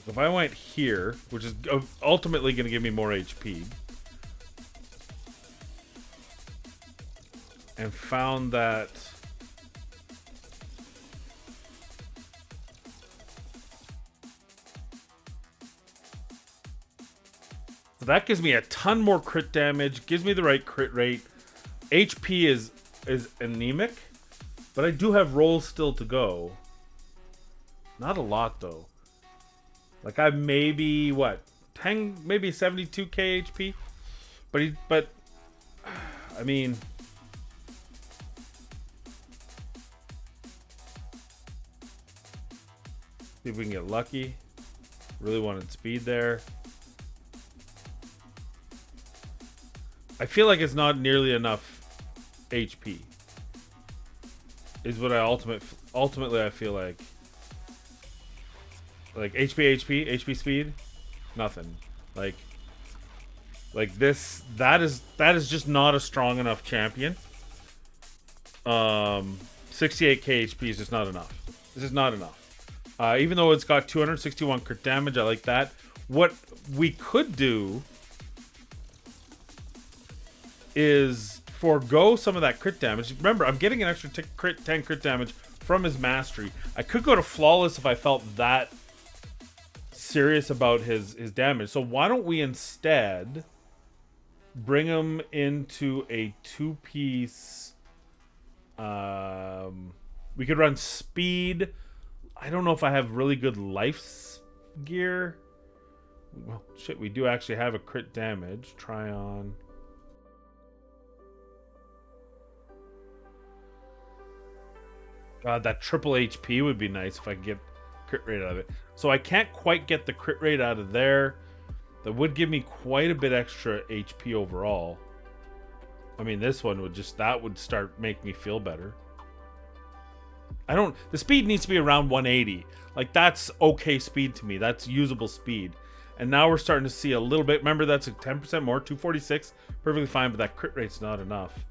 If I went here, which is ultimately going to give me more HP, and found that so that gives me a ton more crit damage, gives me the right crit rate. HP is anemic, but I do have rolls still to go. Not a lot though. Like I maybe what 10, maybe 72k HP, but I mean. See if we can get lucky. Really wanted speed there. I feel like it's not nearly enough HP. Is what I ultimately I feel like. Like HP speed, nothing. Like this that is just not a strong enough champion. 68k HP is just not enough. This is not enough. Even though it's got 261 crit damage, I like that. What we could do is forego some of that crit damage. Remember, I'm getting an extra 10 crit damage from his mastery. I could go to flawless if I felt that serious about his damage. So why don't we instead bring him into a 2-piece... we could run speed... I don't know if I have really good life gear. Well, shit, we do actually have a crit damage. Try on. God, that triple HP would be nice if I could get crit rate out of it. So I can't quite get the crit rate out of there. That would give me quite a bit extra HP overall. I mean, this one would just... that would start making me feel better. The speed needs to be around 180. Like, that's okay speed to me. That's usable speed. And now we're starting to see a little bit. Remember, that's a 10% more, 246. Perfectly fine, but that crit rate's not enough.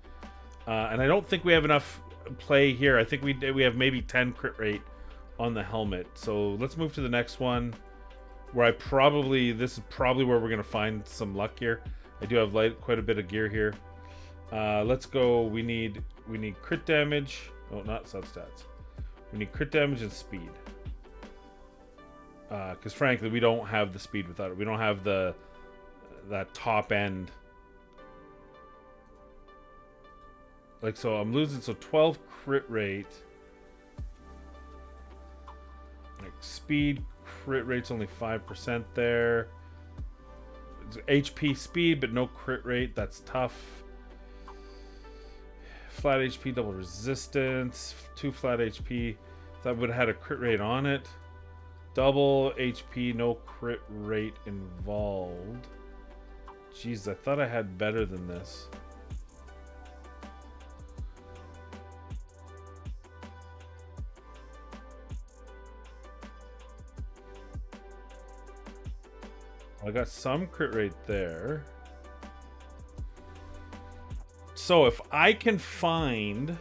And I don't think we have enough play here. I think we have maybe 10 crit rate on the helmet. So let's move to the next one, where this is probably where we're going to find some luck here. I do have quite a bit of gear here. Let's go. We need crit damage. Oh, not substats. We need crit damage and speed. Because frankly, we don't have the speed without it. We don't have that top end Like, so I'm losing, so 12 crit rate. Like, speed, crit rate's only 5% there. It's HP speed, but no crit rate. That's tough. Flat HP, double resistance. 2 flat HP. That would have had a crit rate on it. Double HP, no crit rate involved. Jeez, I thought I had better than this. I got some crit rate there. So if I can find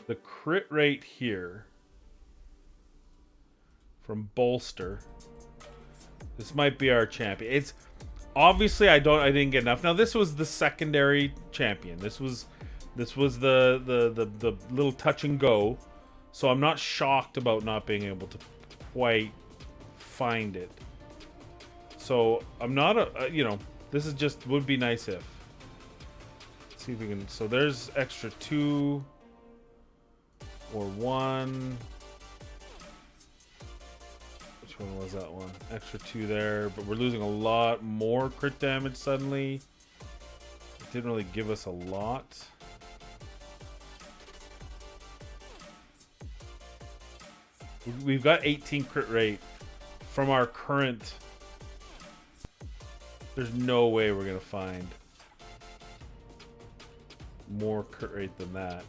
the crit rate here from Bolster, this might be our champion. It's obviously I didn't get enough. Now this was the secondary champion. This was the little touch and go. So I'm not shocked about not being able to quite find it. So I'm not you know, this is just would be nice if. Let's see if we can. So there's extra 2 or 1. Which one was that one? Extra 2 there, but we're losing a lot more crit damage suddenly. It didn't really give us a lot. We've got 18 crit rate from our current. There's no way we're gonna find more crit rate than that.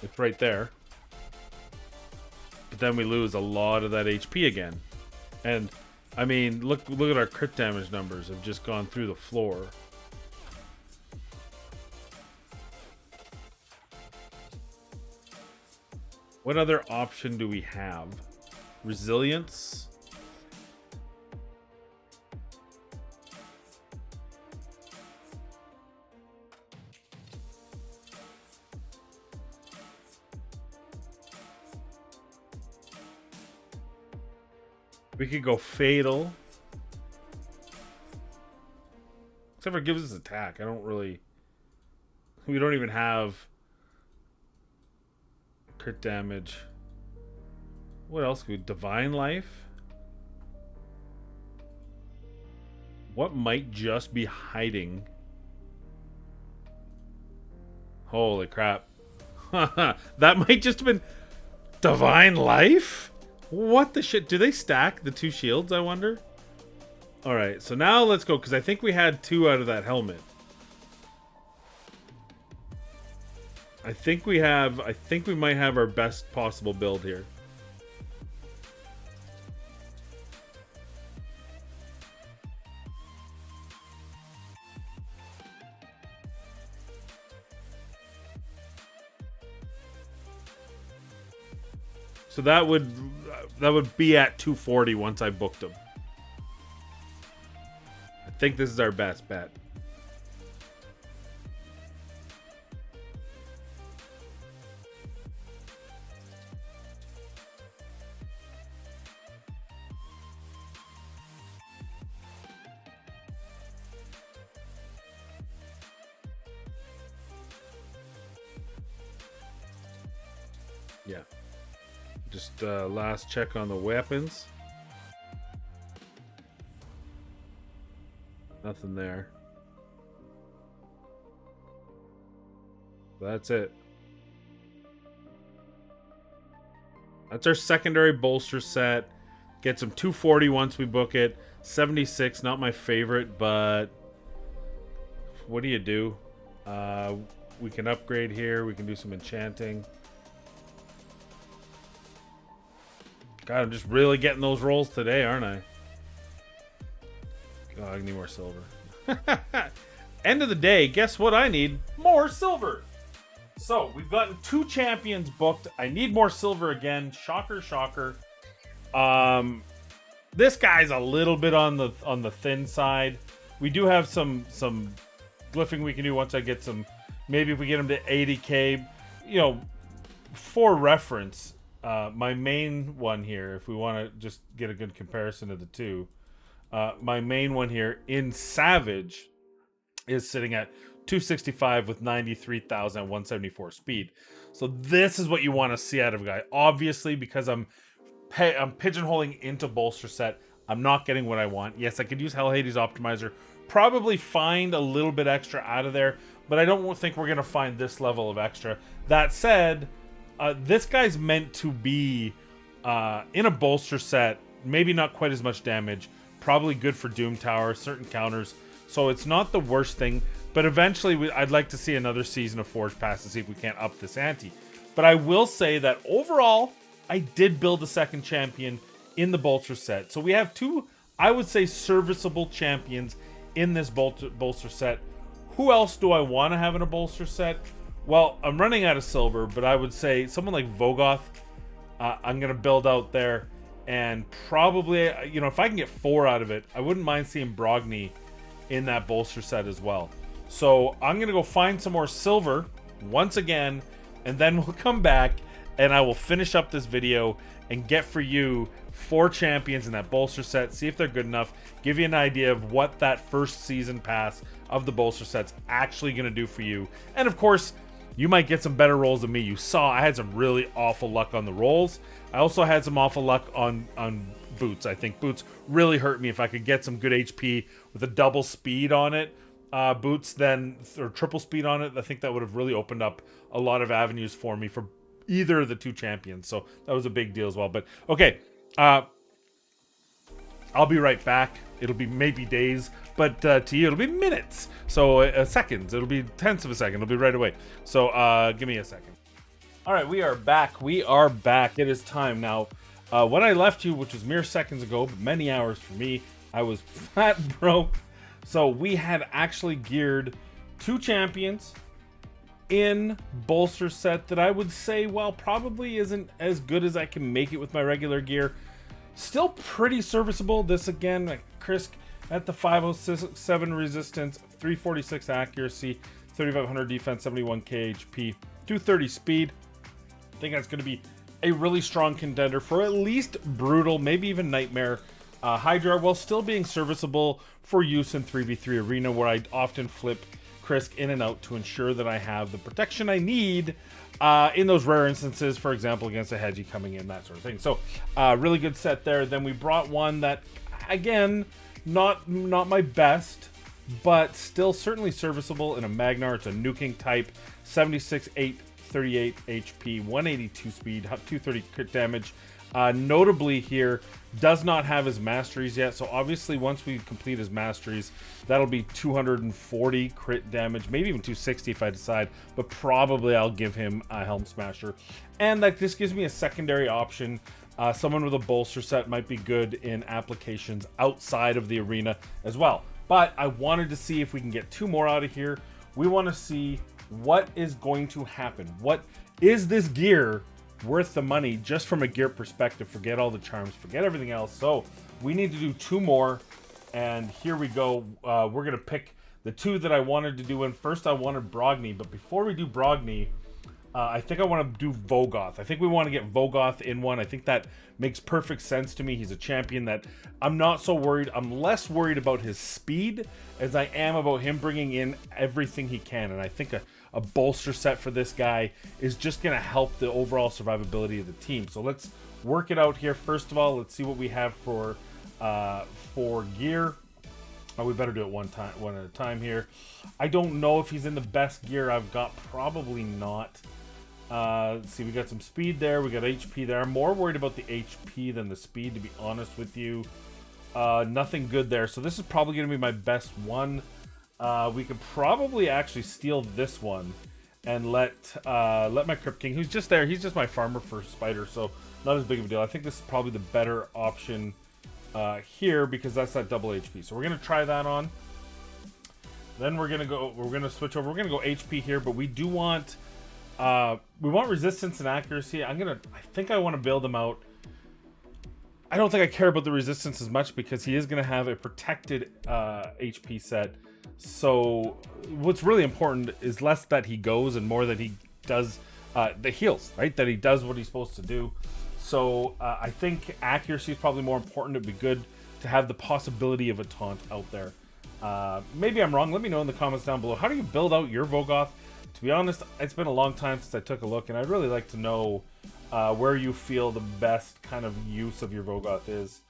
It's right there. But then we lose a lot of that HP again. And I mean, look at our crit damage numbers have just gone through the floor. What other option do we have? Resilience? We could go fatal. Except for it gives us attack. I don't really. We don't even have crit damage. What else could we? Divine life? What might just be hiding? Holy crap. That might just have been divine life? What the shit? Do they stack the 2 shields, I wonder? Alright, so now let's go, because I think we had 2 out of that helmet. I think we might have our best possible build here. So that would be at 240 once I booked them. I think this is our best bet. Yeah. Just last check on the weapons. Nothing there. That's it. That's our secondary bolster set. Get some 240 once we book it. 76, not my favorite, but what do you do? We can upgrade here. We can do some enchanting. God, I'm just really getting those rolls today, aren't I? God, I need more silver. End of the day, guess what I need? More silver. So, we've gotten 2 champions booked. I need more silver again. Shocker, shocker. This guy's a little bit on the thin side. We do have some glyphing we can do once I get some. Maybe if we get him to 80k, you know, for reference, my main one here, if we want to just get a good comparison of the two, my main one here in Savage is sitting at 265 with 93,174 speed. So this is what you want to see out of a guy. Obviously, because I'm pigeonholing into bolster set, I'm not getting what I want. Yes, I could use Hell Hades Optimizer, probably find a little bit extra out of there, but I don't think we're going to find this level of extra. That said, this guy's meant to be in a bolster set, maybe not quite as much damage, probably good for Doom Tower, certain counters, so it's not the worst thing, but eventually I'd like to see another season of Forge Pass to see if we can't up this ante. But I will say that overall, I did build a second champion in the bolster set. So we have two, I would say, serviceable champions in this bolster set. Who else do I want to have in a bolster set? Well, I'm running out of silver, but I would say someone like Vogoth, I'm going to build out there. And probably, you know, if I can get 4 out of it, I wouldn't mind seeing Brogni in that bolster set as well. So I'm going to go find some more silver once again, and then we'll come back and I will finish up this video and get for you 4 champions in that bolster set, see if they're good enough, give you an idea of what that first season pass of the bolster set's actually going to do for you. And of course, you might get some better rolls than me. You saw I had some really awful luck on the rolls. I also had some awful luck on boots. I think boots really hurt me. If I could get some good HP with a double speed on it, boots, then, or triple speed on it, I think that would have really opened up a lot of avenues for me for either of the 2 champions. So that was a big deal as well. But okay, I'll be right back. It'll be maybe days, but to you it'll be minutes. So seconds. It'll be tenths of a second. It'll be right away. So give me a second. All right, we are back. We are back. It is time now. When I left you, which was mere seconds ago, but many hours for me, I was flat broke. So we had actually geared 2 champions in bolster set that I would say, well, probably isn't as good as I can make it with my regular gear. Still pretty serviceable. This again, like Krisk at the 507 resistance, 346 accuracy, 3500 defense, 71k HP, 230 speed. I think that's going to be a really strong contender for at least Brutal, maybe even Nightmare Hydra, while still being serviceable for use in 3v3 Arena, where I often flip Krisk in and out to ensure that I have the protection I need in those rare instances, for example, against a Hedgie coming in, that sort of thing. So, really good set there. Then we brought one that, again, not my best, but still certainly serviceable in a Magnarr. It's a nuking type, 76, 8, 38 HP, 182 speed, 230 crit damage. Notably here, does not have his masteries yet, so obviously once we complete his masteries, that'll be 240 crit damage, maybe even 260 if I decide, but probably I'll give him a Helm Smasher. And that this gives me a secondary option. Someone with a bolster set might be good in applications outside of the arena as well. But I wanted to see if we can get 2 more out of here. We want to see what is going to happen. What is this gear worth the money just from a gear perspective? Forget all the charms, forget everything else. So we need to do 2 more, and here we go. We're gonna pick the 2 that I wanted to do in. First I wanted Brogni, but before we do Brogni, I think I want to do Vogoth. I think we want to get Vogoth in one. I think that makes perfect sense to me. He's a champion that I'm not so worried. I'm less worried about his speed as I am about him bringing in everything he can, and I think a bolster set for this guy is just going to help the overall survivability of the team. So let's work it out here. First of all, let's see what we have for gear. Oh, we better do it one at a time here. I don't know if he's in the best gear I've got. Probably not. Let's see, we got some speed there. We got HP there. I'm more worried about the HP than the speed, to be honest with you. Nothing good there. So this is probably going to be my best one. We could probably actually steal this one and let my Crypt King, who's just there, he's just my farmer for Spider, so not as big of a deal. I think this is probably the better option here, because that's that double HP. So we're gonna try that on. Then we're gonna switch over. We're gonna go HP here, but we do want we want resistance and accuracy. I think I want to build them out I don't think I care about the resistance as much because he is going to have a protected HP set. So what's really important is less that he goes and more that he does the heals, right? That he does what he's supposed to do. So I think accuracy is probably more important. It'd be good to have the possibility of a taunt out there. Maybe I'm wrong. Let me know in the comments down below. How do you build out your Vogoth? To be honest, it's been a long time since I took a look, and I'd really like to know where you feel the best kind of use of your Vogoth is.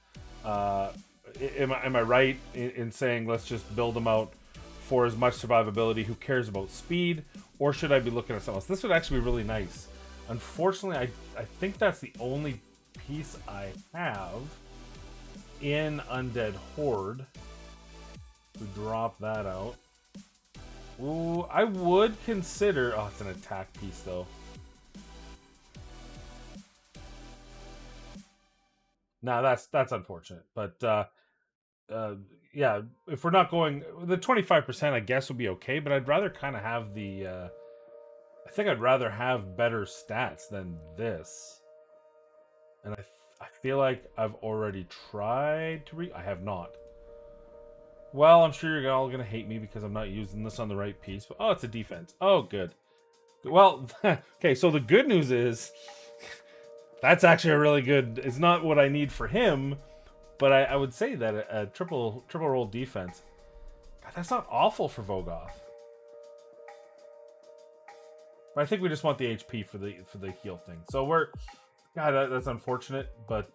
Am I right in saying let's just build them out for as much survivability? Who cares about speed? Or should I be looking at something else? This would actually be really nice. Unfortunately, I think that's the only piece I have in Undead Horde. We drop that out. Ooh, I would consider... Oh, it's an attack piece, though. Nah, that's unfortunate. But, yeah, if we're not going... The 25%, I guess, would be okay, but I'd rather kind of have the... I think I'd rather have better stats than this. And I feel like I've already tried to I have not. Well, I'm sure you're all going to hate me because I'm not using this on the right piece. But, oh, it's a defense. Oh, good. Well, okay, so the good news is that's actually a really good... It's not what I need for him, but I would say that a triple roll defense, God, that's not awful for Vogoth. But I think we just want the HP for the heal thing. So we're... God, that's unfortunate, but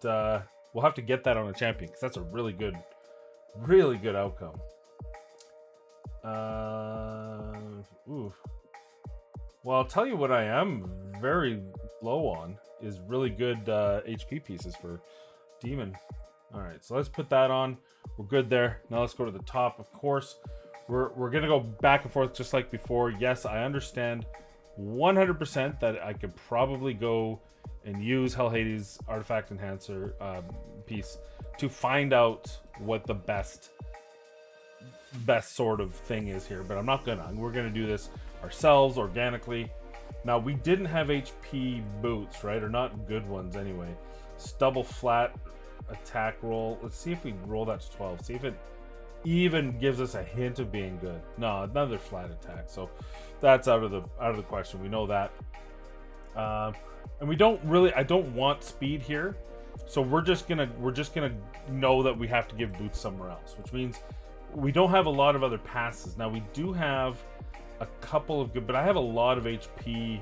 we'll have to get that on a champion because that's a really good outcome. Ooh. Well, I'll tell you what I am very low on is really good HP pieces for Demon. All right, so let's put that on. We're good there. Now let's go to the top. Of course, we're gonna go back and forth just like before. Yes, I understand 100% that I could probably go and use Hell Hades Artifact Enhancer piece to find out what the best sort of thing is here, but I'm not gonna. We're gonna do this ourselves organically. Now, we didn't have HP boots, right? Or not good ones anyway. Double flat attack roll. Let's see if we roll that to 12. See if it even gives us a hint of being good. No, another flat attack. So that's out of the question. We know that. And we don't really... I don't want speed here. So we're just gonna know that we have to give boots somewhere else, which means we don't have a lot of other passes. Now we do have a couple of good, but I have a lot of HP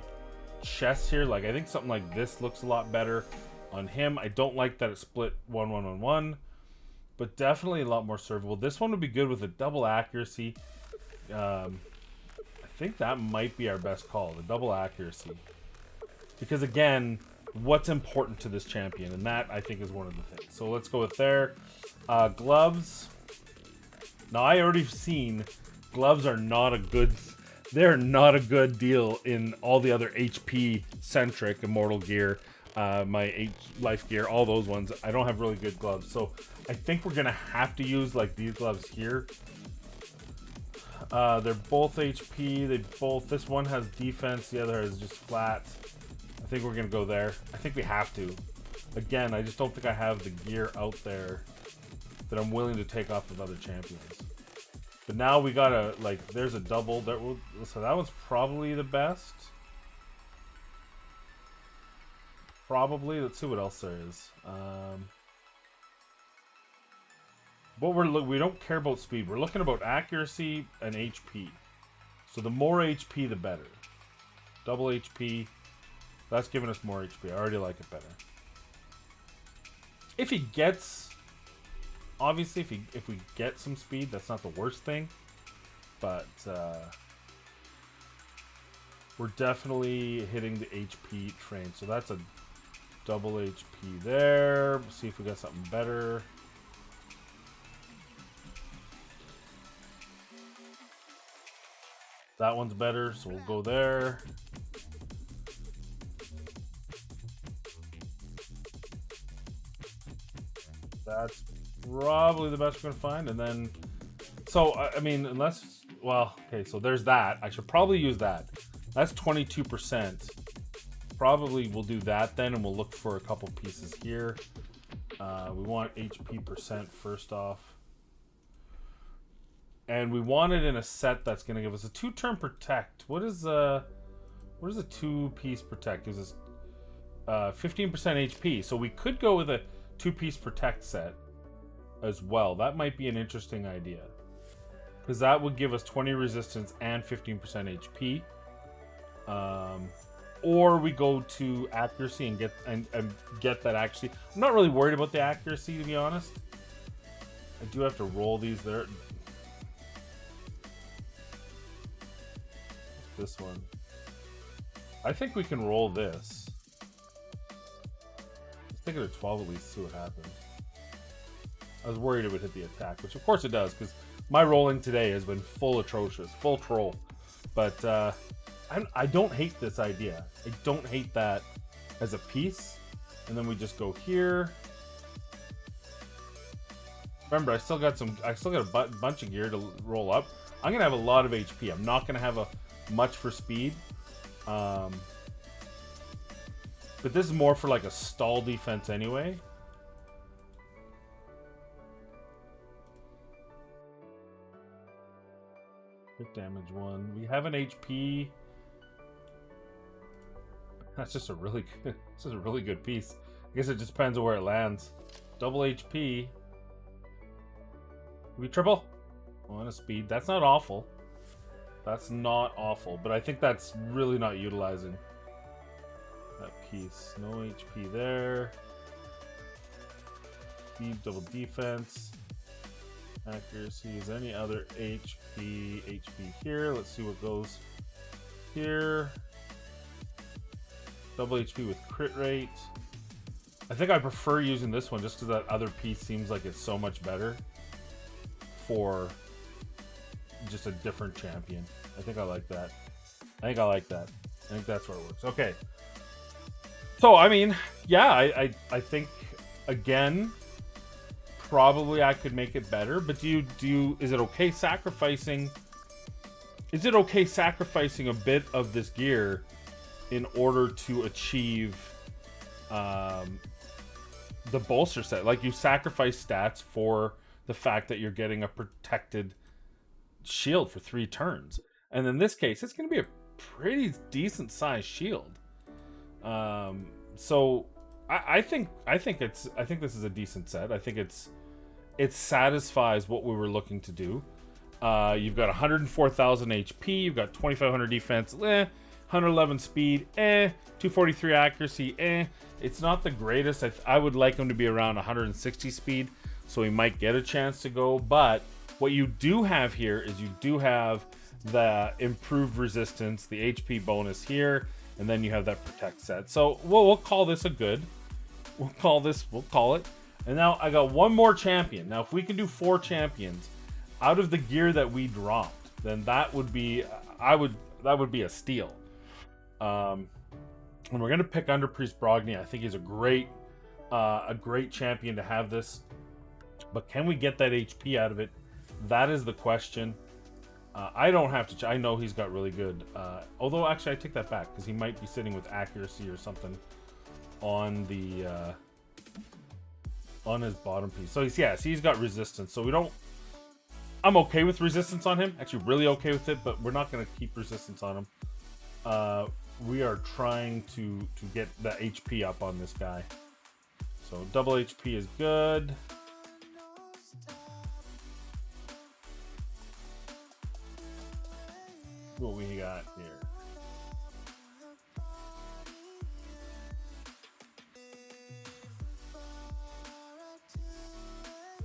chests here. Like I think something like this looks a lot better on him. I don't like that it split 1-1-1-1, but definitely a lot more servable. This one would be good with a double accuracy. I think that might be our best call, the double accuracy, because again, what's important to this champion, and that I think is one of the things. So let's go with there. Gloves. Now I already seen gloves are not a good... They're not a good deal in all the other HP centric immortal gear, my life gear, all those ones. I don't have really good gloves, so I think we're gonna have to use like these gloves here. They're both HP. This one has defense, the other is just flat. I think we're gonna go there. I think we have to. Again, I just don't think I have the gear out there that I'm willing to take off of other champions. But now we gotta, like, there's a double. So that one's probably the best. Probably. Let's see what else there is. We don't care about speed. We're looking about accuracy and HP. So the more HP, the better. Double HP. That's giving us more HP. I already like it better. If he gets... Obviously, if we get some speed, that's not the worst thing. But we're definitely hitting the HP train. So that's a double HP there. We'll see if we got something better. That one's better, so we'll go there. That's probably the best we're gonna find. And then, so I mean, unless, well, okay, so there's that. I should probably use that. That's 22%. Probably we'll do that then, and we'll look for a couple pieces here. We want HP percent first off. And we want it in a set that's going to give us a 2-turn protect. What is a 2-piece protect? Gives us 15% HP. So we could go with a 2-piece protect set as well. That might be an interesting idea. Because that would give us 20 resistance and 15% HP. Or we go to accuracy and get that actually. I'm not really worried about the accuracy, to be honest. I do have to roll these there. This one. I think we can roll this. Let's take it to 12 at least, see what happens. I was worried it would hit the attack, which of course it does, because my rolling today has been full atrocious, full troll. But I don't hate this idea. I don't hate that as a piece. And then we just go here. Remember, I still got a bunch of gear to roll up. I'm gonna have a lot of HP. I'm not gonna have much for speed. But this is more for like a stall defense anyway. Hit damage 1. We have an HP. That's just a really good piece. I guess it just depends on where it lands. Double HP. We triple? Oh, and a speed. That's not awful. That's not awful, but I think that's really not utilizing that piece. No HP there. Speed, double defense. Accuracy. Is there any other HP here? Let's see what goes here. Double HP with crit rate. I think I prefer using this one just because that other piece seems like it's so much better for just a different champion. I think I like that. I think that's where it works. Okay. So, I mean, yeah, I think, again, probably I could make it better, but is it okay sacrificing a bit of this gear in order to achieve the bolster set? Like, you sacrifice stats for the fact that you're getting a protected shield for 3 turns. And in this case, it's going to be a pretty decent sized shield. So I think this is a decent set. I think it satisfies what we were looking to do. You've got 104,000 HP. You've got 2,500 defense. 111 speed. 243 accuracy. It's not the greatest. I would like him to be around 160 speed, so he might get a chance to go. But what you do have here is you do have the improved resistance, the HP bonus here, and then you have that protect set. So we'll call this a good. We'll call it. And now I got one more champion. Now if we can do 4 champions out of the gear that we dropped, then that would be that would be a steal. And we're gonna pick Under Priest Brogni. I think he's a great champion to have this. But can we get that HP out of it? That is the question. I don't have to. I know he's got really good. Although, actually, I take that back because he might be sitting with accuracy or something on the on his bottom piece. So he's got resistance. So we don't. I'm okay with resistance on him. Actually, really okay with it. But we're not going to keep resistance on him. We are trying to get the HP up on this guy. So double HP is good. What we got here?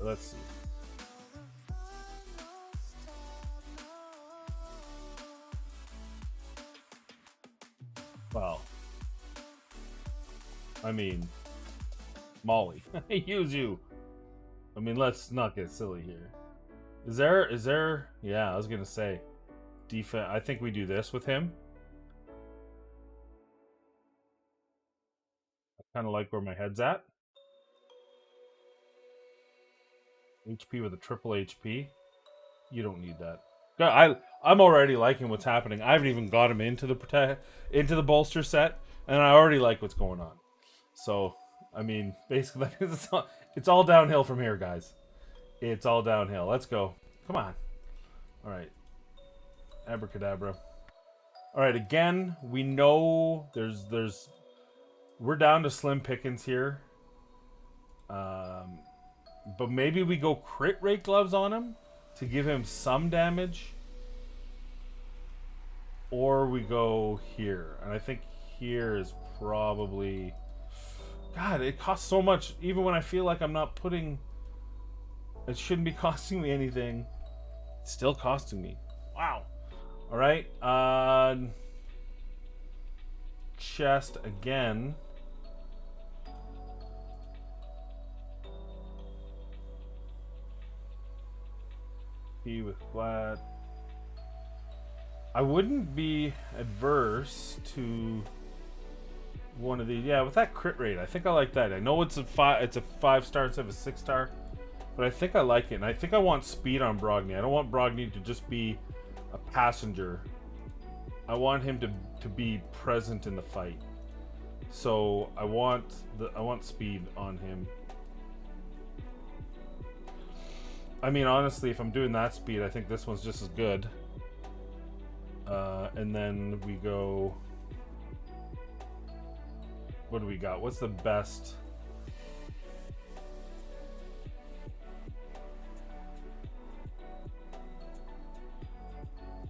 Let's see. Well, I mean, Molly, use you. I mean, let's not get silly here. Is there? Yeah, I was gonna say. Defense. I think we do this with him. I kind of like where my head's at. HP with a triple HP. You don't need that. I'm already liking what's happening. I haven't even got him into the bolster set, and I already like what's going on. So, I mean, basically, It's all downhill from here, guys. It's all downhill. Let's go. Come on. All right. Abracadabra. All right. Again, we know we're down to slim pickings here. But maybe we go crit rate gloves on him to give him some damage. Or we go here. And I think here is probably... God, it costs so much. Even when I feel like I'm not putting... It shouldn't be costing me anything. It's still costing me. Wow. Alright. Chest again. P with flat. I wouldn't be adverse to one of these. Yeah, with that crit rate, I think I like that. I know it's a 5 star instead of a 6 star, but I think I like it. And I think I want speed on Brogni. I don't want Brogni to just be a passenger. I want him to be present in the fight. So I want speed on him. I mean, honestly, if I'm doing that speed, I think this one's just as good. And then we go... What do we got? What's the best?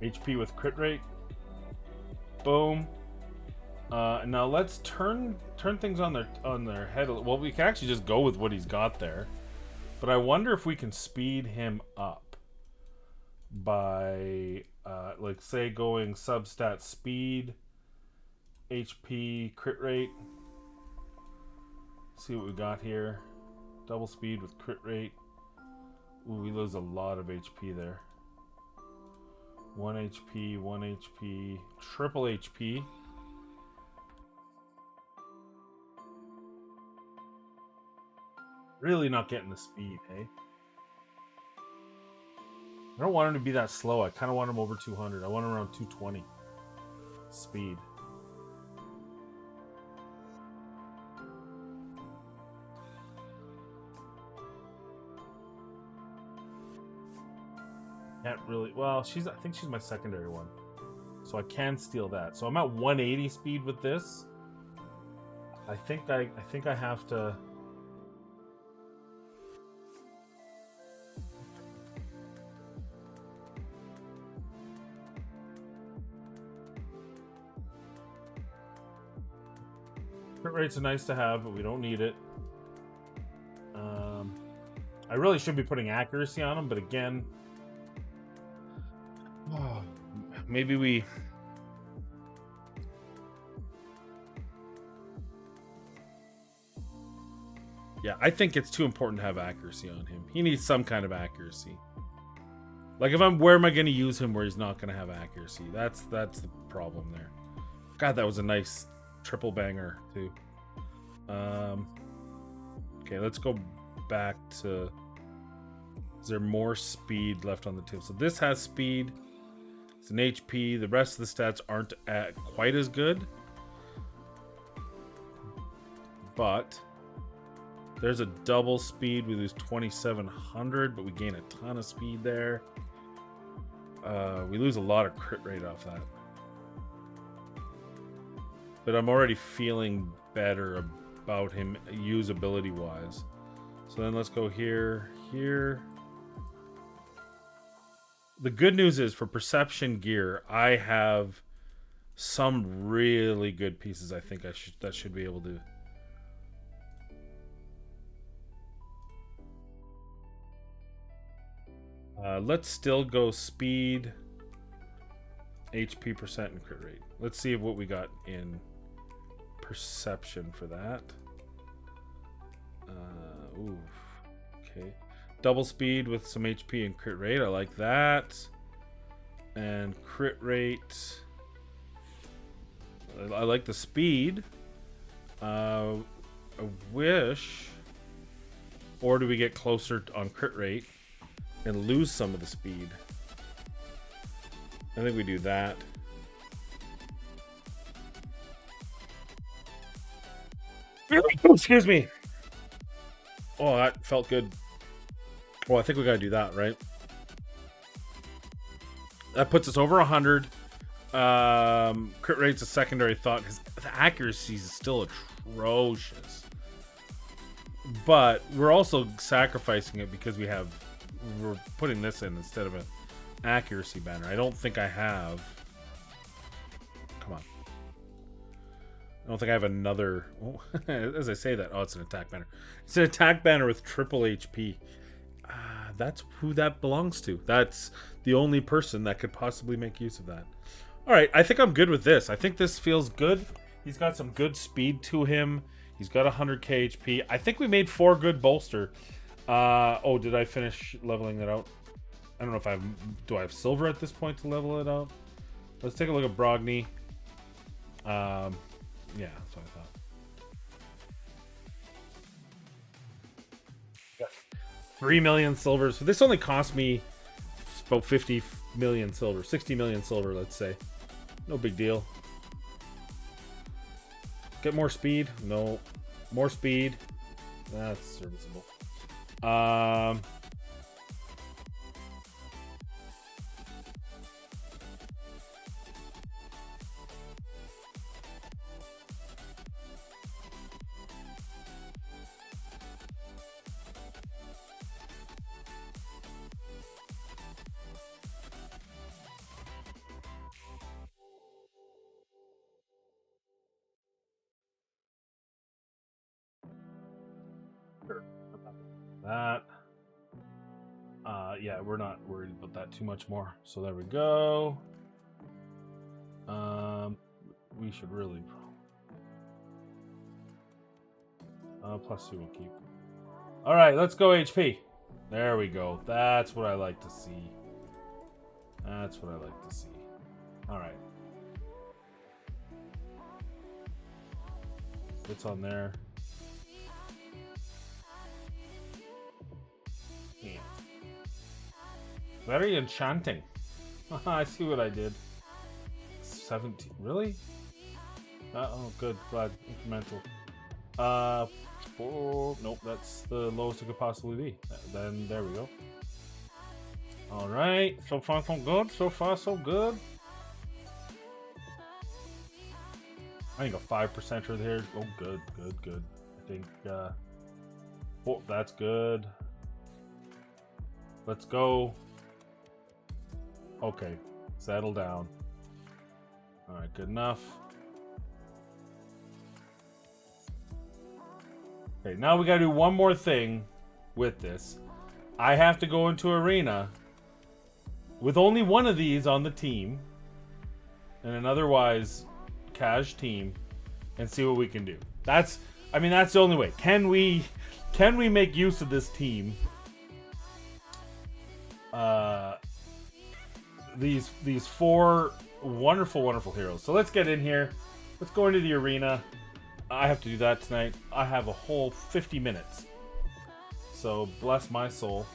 HP with crit rate. Boom. Now let's turn things on their head. Well, we can actually just go with what he's got there. But I wonder if we can speed him up by, like, say, going substat speed, HP, crit rate. See what we got here. Double speed with crit rate. Ooh, we lose a lot of HP there. 1 HP, 1 HP, triple HP. Really not getting the speed, hey? I don't want him to be that slow. I kind of want him over 200. I want him around 220 speed. Can't really... Well, I think she's my secondary one. So I can steal that. So I'm at 180 speed with this. I think I have to... Crit rates are nice to have, but we don't need it. I really should be putting accuracy on them, but again... maybe we... Yeah, I think it's too important to have accuracy on him. He needs some kind of accuracy. Like, where am I going to use him where he's not going to have accuracy? That's the problem there. God, that was a nice triple banger, too. Okay, let's go back to... Is there more speed left on the tip? So this has speed. It's an HP. The rest of the stats aren't quite as good. But there's a double speed. We lose 2,700, but we gain a ton of speed there. We lose a lot of crit rate off that. But I'm already feeling better about him usability-wise. So then let's go here, here. The good news is for perception gear, I have some really good pieces. I think that should be able to. Let's still go speed, HP percent, and crit rate. Let's see what we got in perception for that. Ooh, okay. Double speed with some HP and crit rate. I like that. And crit rate. I like the speed. I wish. Or do we get closer on crit rate and lose some of the speed? I think we do that. Excuse me. Oh, that felt good. Well, I think we gotta do that, right? That puts us over 100. Crit rate's a secondary thought because the accuracy is still atrocious. But we're also sacrificing it because we're putting this in instead of an accuracy banner. I don't think I have. Come on. I don't think I have another. Oh, as I say that, oh, it's an attack banner. It's an attack banner with triple HP. That's who that belongs to. That's the only person that could possibly make use of that. All right, I think I'm good with this. I think this feels good. He's got some good speed to him. He's got 100k HP. I think we made 4 good bolster. Oh, did I finish leveling that out? I don't know if I have... Do I have silver at this point to level it out? Let's take a look at Brogni. Yeah, that's what I thought. 3 million silvers. So this only cost me about 50 million silver. 60 million silver, let's say. No big deal. Get more speed? No. More speed? That's serviceable. That. Yeah, we're not worried about that too much more. So there we go. We should really. +2 we'll keep. All right, let's go HP. There we go. That's what I like to see. That's what I like to see. All right. It's on there. Yeah. Very enchanting. I see what I did. 17. Really? Oh, good. Glad. Incremental. 4. Nope, that's the lowest it could possibly be. Then there we go. Alright. So far, so good. So far, so good. I think a 5%er there. Oh, good, good, good. I think, oh, that's good. Let's go. Okay. Settle down. Alright, good enough. Okay, now we gotta do one more thing with this. I have to go into arena with only one of these on the team and an otherwise cash team and see what we can do. That's the only way. Can we make use of this team? These 4 wonderful heroes. So let's get in here. Let's go into the arena. I have to do that tonight. I have a whole 50 minutes. So bless my soul.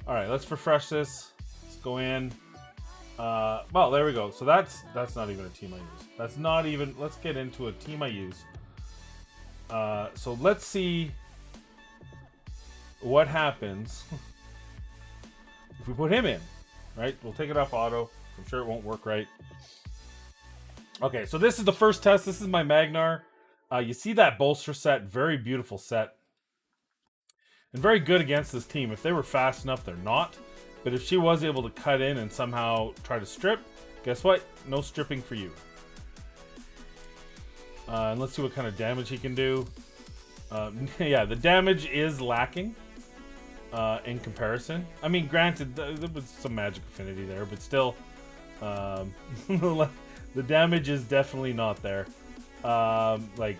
All right, let's refresh this. Let's go in. Well, there we go. So that's not even a team I use. That's not even. Let's get into a team I use. So let's see what happens if we put him in. Right? We'll take it off auto. I'm sure it won't work right. Okay, so this is the first test. This is my Magnarr. You see that bolster set, very beautiful set. And very good against this team. If they were fast enough, they're not. But if she was able to cut in and somehow try to strip, guess what? No stripping for you. And let's see what kind of damage he can do. Yeah, the damage is lacking in comparison. I mean, granted, there was some magic affinity there, but still, the damage is definitely not there. Like,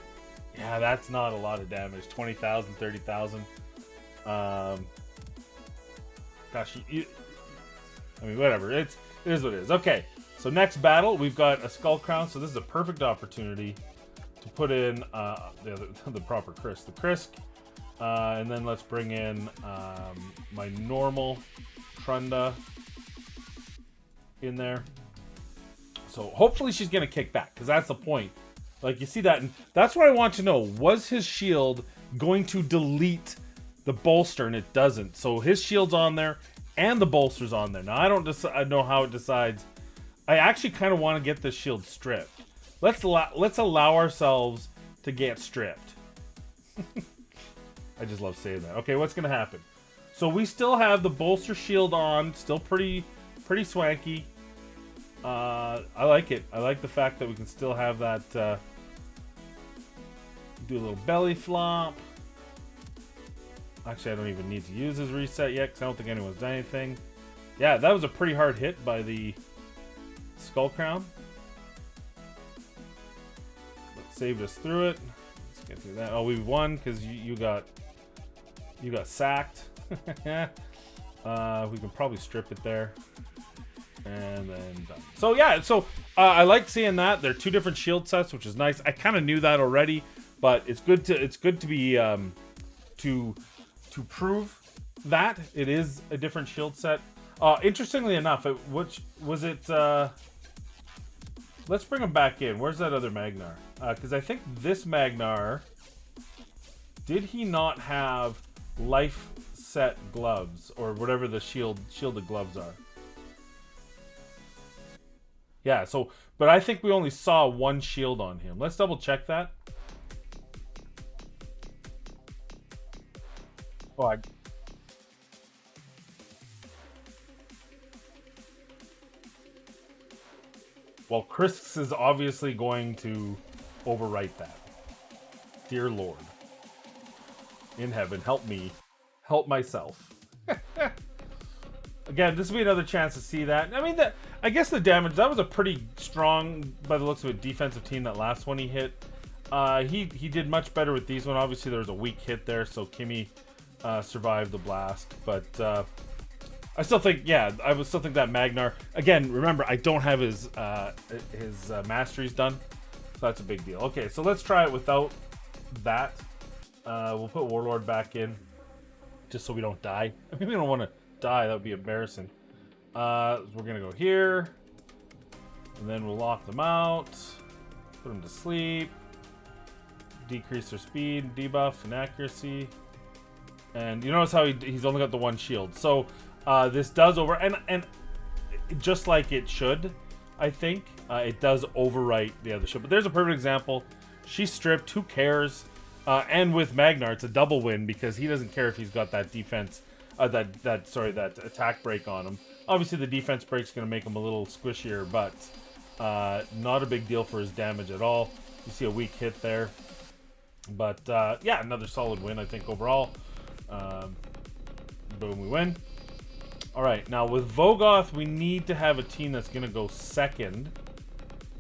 yeah, that's not a lot of damage. 20,000, 30,000. Gosh, I mean, whatever. It is what it is. Okay, so next battle, we've got a Skull Crown. So this is a perfect opportunity to put in the proper Krisk. The Krisk. And then let's bring in my normal Trunda in there. So hopefully she's going to kick back, because that's the point. Like, you see that, and that's what I want to know. Was his shield going to delete the bolster, and it doesn't. So his shield's on there, and the bolster's on there. Now I don't know how it decides. I actually kind of want to get this shield stripped. Let's allow ourselves to get stripped. I just love saying that. Okay, what's gonna happen? So we still have the bolster shield on, still pretty swanky. I like it. I like the fact that we can still have that. Do a little belly flop. Actually, I don't even need to use his reset yet because I don't think anyone's done anything. Yeah, that was a pretty hard hit by the Skull Crown. Let's save us through it. Let's get through that. Oh, we won because you got sacked. We can probably strip it there. And then done. So yeah, I like seeing that. They're two different shield sets, which is nice. I kind of knew that already, but it's good to be to prove that it is a different shield set. Interestingly enough, which was it? Let's bring him back in. Where's that other Magnarr? Because I think this Magnarr, did he not have life set gloves or whatever the shielded gloves are? Yeah, so, but I think we only saw one shield on him. Let's double check that. Oh, well, Krisk is obviously going to overwrite that. Dear Lord. In heaven, help me. Help myself. Again, this will be another chance to see that. I mean, I guess the damage, that was a pretty strong, by the looks of it, defensive team, that last one he hit. He did much better with these one. Obviously, there was a weak hit there, so Kimmy survived the blast. But I still think, yeah, I still think that Magnarr, again, remember, I don't have his masteries done, so that's a big deal. Okay, so let's try it without that. We'll put Warlord back in, just so we don't die. I mean, we don't want to die, that would be embarrassing. We're gonna go here, and then we'll lock them out, put them to sleep, decrease their speed, debuff, and accuracy. And you notice how he's only got the one shield. So this does and just like it should, I think, it does overwrite the other shield. But there's a perfect example. She's stripped, who cares? And with Magnarr, it's a double win because he doesn't care if he's got that defense, that attack break on him. Obviously, the defense break's going to make him a little squishier, but not a big deal for his damage at all. You see a weak hit there. But, yeah, another solid win, I think, overall. Boom, we win. All right, now with Vogoth, we need to have a team that's going to go second.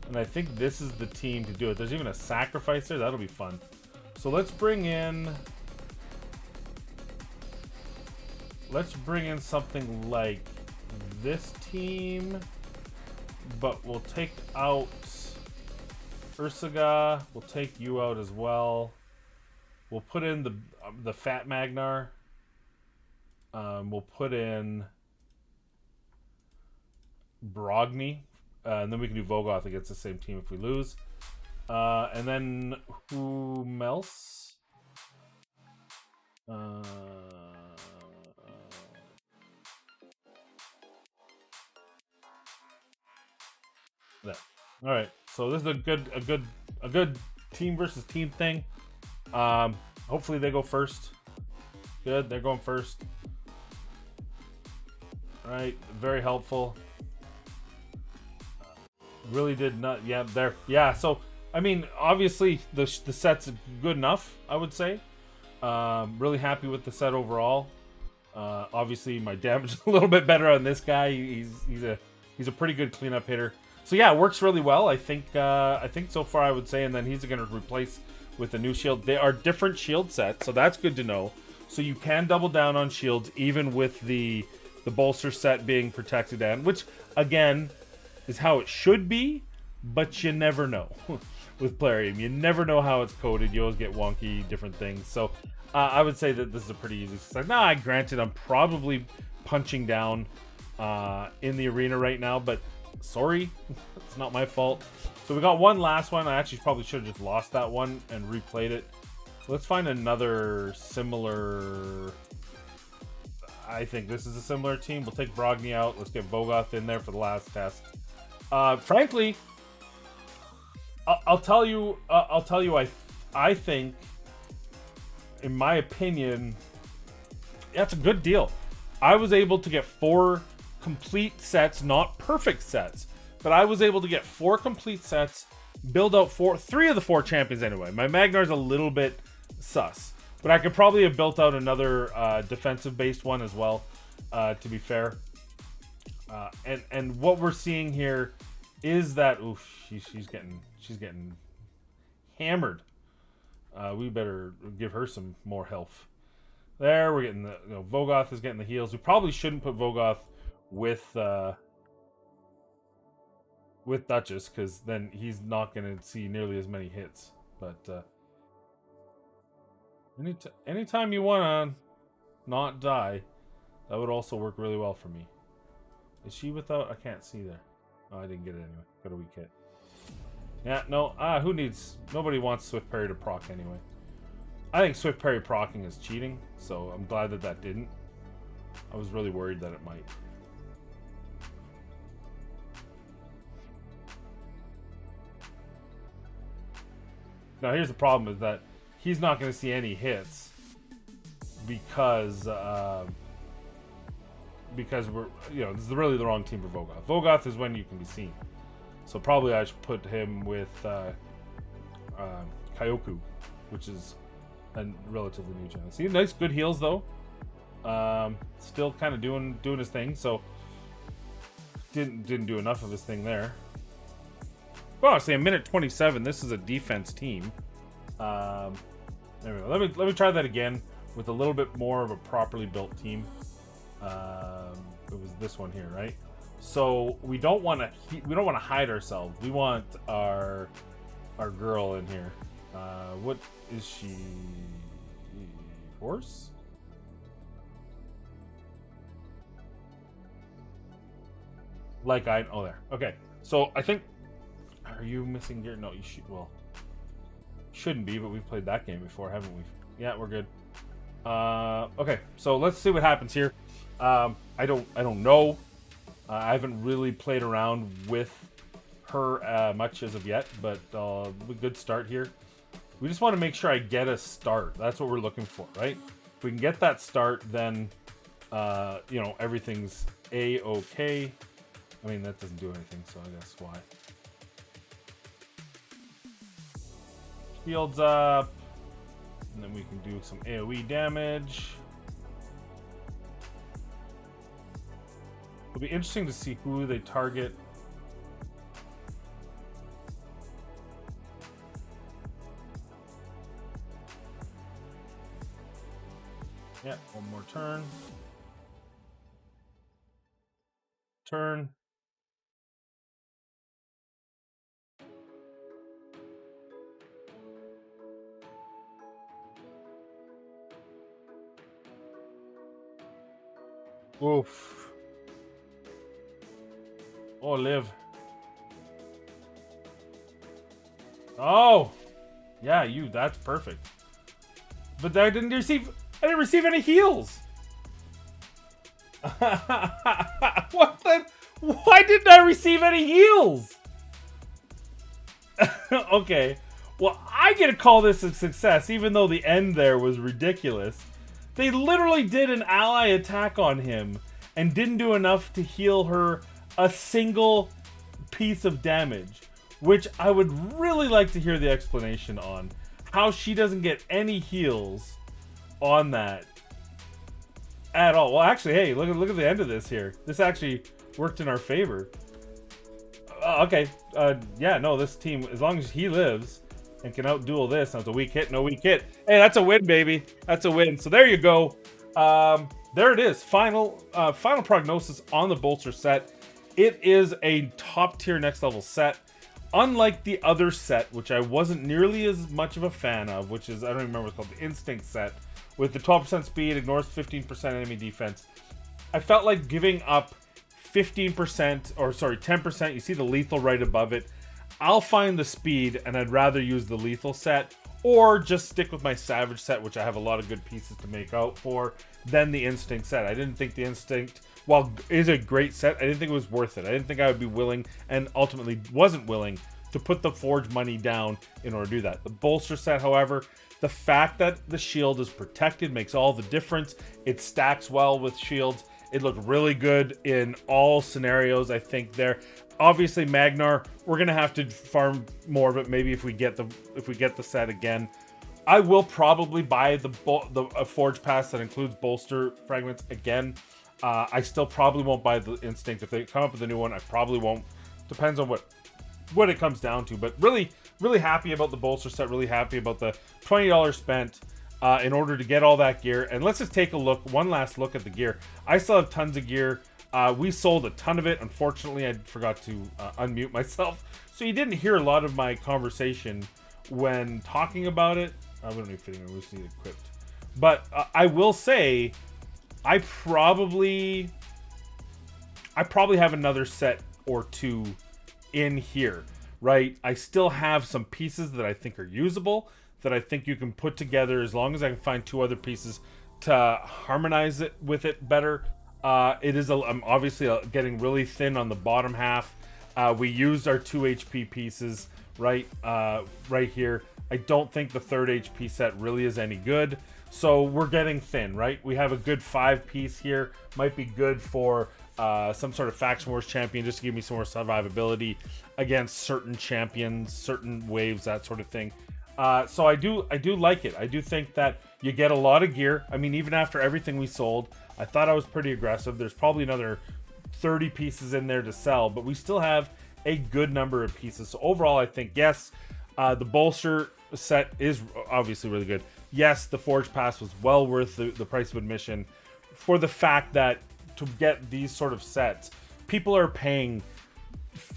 And I think this is the team to do it. There's even a sacrifice there. That'll be fun. So let's bring in something like this team, but we'll take out Ursaga. We'll take you out as well. We'll put in the fat Magnarr. We'll put in Brogni, and then we can do Vogoth against the same team if we lose. And then whom else? There. All right. So this is a good team versus team thing. Hopefully they go first. Good. They're going first. All right. Very helpful. Really did not. Yeah. There. Yeah. So. I mean, obviously, the set's good enough, I would say. Really happy with the set overall. Obviously, my damage is a little bit better on this guy. He's a pretty good cleanup hitter. So yeah, it works really well. I think so far I would say, and then he's going to replace with a new shield. They are different shield sets, so that's good to know. So you can double down on shields even with the bolster set being protected, and which again is how it should be, but you never know. With Plarium, you never know how it's coded. You always get wonky different things. So I would say that this is a pretty easy set. Now, granted, I'm probably punching down in the arena right now, but sorry, it's not my fault. So we got one last one. I actually probably should have just lost that one and replayed it Let's find another similar... I think this is a similar team. We'll take Brogni out. Let's get Vogoth in there for the last test. Frankly, I'll tell you. I think, in my opinion, that's a good deal. I was able to get 4 complete sets, not perfect sets, but I was able to get 4 complete sets, build out 3 of the 4 champions anyway. My Magnarr's a little bit sus, but I could probably have built out another defensive-based one as well, to be fair. And what we're seeing here is that she's getting hammered. We better give her some more health. There, we're getting the Vogoth is getting the heals. We probably shouldn't put Vogoth with Duchess, because then he's not going to see nearly as many hits. But anytime you want to not die, that would also work really well for me. Is she without? I can't see there. Oh, I didn't get it anyway. Got a weak hit. Yeah, no. Who needs? Nobody wants Swift Parry to proc anyway. I think Swift Parry procking is cheating, so I'm glad that didn't. I was really worried that it might. Now here's the problem: is that he's not going to see any hits because we're this is really the wrong team for Vogoth. Vogoth is when you can be seen, so probably I should put him with Kyoku, which is a relatively new channel. See, nice good heals though. Still kind of doing his thing, so didn't do enough of his thing there. Well, honestly, a minute 27. This is a defense team. There we go. Let me try that again with a little bit more of a properly built team. It was this one here, right? So we don't want to hide ourselves. We want our girl in here. What is she? Force? Oh, there. Okay. So I think. Are you missing gear? No, you should. Well, shouldn't be, but we've played that game before, haven't we? Yeah, we're good. Okay, so let's see what happens here. I don't know. I haven't really played around with her much as of yet, but a good start here. We just want to make sure I get a start. That's what we're looking for, right? If we can get that start, then everything's a-okay. I mean, that doesn't do anything, so I guess why. Shields up, and then we can do some AoE damage. It'll be interesting to see who they target. Yeah, one more turn. Turn. Oof. Oh, live. Oh, yeah, that's perfect. But I didn't receive any heals. What the? Why didn't I receive any heals? Okay. Well, I get to call this a success, even though the end there was ridiculous. They literally did an ally attack on him and didn't do enough to heal her a single piece of damage, which I would really like to hear the explanation on. How she doesn't get any heals on that at all. Well, actually, hey, look at the end of this here. This actually worked in our favor. Okay. Yeah, no, this team, as long as he lives and can outduel this. That's a weak hit, no weak hit. Hey, that's a win, baby. That's a win. So there you go. There it is. Final prognosis on the Bolster set. It is a top tier next level set. Unlike the other set, which I wasn't nearly as much of a fan of, which is, I don't remember what it's called, the Instinct set, with the 12% speed, ignores 15% enemy defense. I felt like giving up 15%, or sorry, 10%. You see the lethal right above it. I'll find the speed, and I'd rather use the lethal set or just stick with my Savage set, which I have a lot of good pieces to make out for, than the Instinct set. I didn't think the Instinct, while is a great set, I didn't think it was worth it. I didn't think I would be willing, and ultimately wasn't willing, to put the Forge money down in order to do that. The Bolster set, however, the fact that the shield is protected makes all the difference. It stacks well with shields. It looked really good in all scenarios, I think there. Obviously, Magnarr, we're gonna have to farm more of it. Maybe if we get the set again, I will probably buy the Forge pass that includes Bolster fragments again. I still probably won't buy the Instinct. If they come up with a new one, I probably won't. Depends on what it comes down to. But really, really happy about the Bolster set. Really happy about the $20 spent in order to get all that gear. And let's just take a look, one last look at the gear. I still have tons of gear. We sold a ton of it. Unfortunately, I forgot to unmute myself, so you didn't hear a lot of my conversation when talking about it. We don't need fitting, we just need equipped. But I will say, I probably have another set or two in here, right? I still have some pieces that I think are usable, that I think you can put together as long as I can find two other pieces to harmonize it with it better. I'm obviously getting really thin on the bottom half. We used our 2 HP pieces right here. I don't think the 3rd HP set really is any good, so we're getting thin, right? We have a good 5 piece here. Might be good for some sort of Faction Wars champion, just to give me some more survivability against certain champions, certain waves, that sort of thing. So I do like it. I do think that you get a lot of gear. I mean, even after everything we sold, I thought I was pretty aggressive. There's probably another 30 pieces in there to sell, but we still have a good number of pieces. So overall, I think, yes, the Bolster set is obviously really good. Yes, the Forge Pass was well worth the price of admission, for the fact that to get these sort of sets, people are paying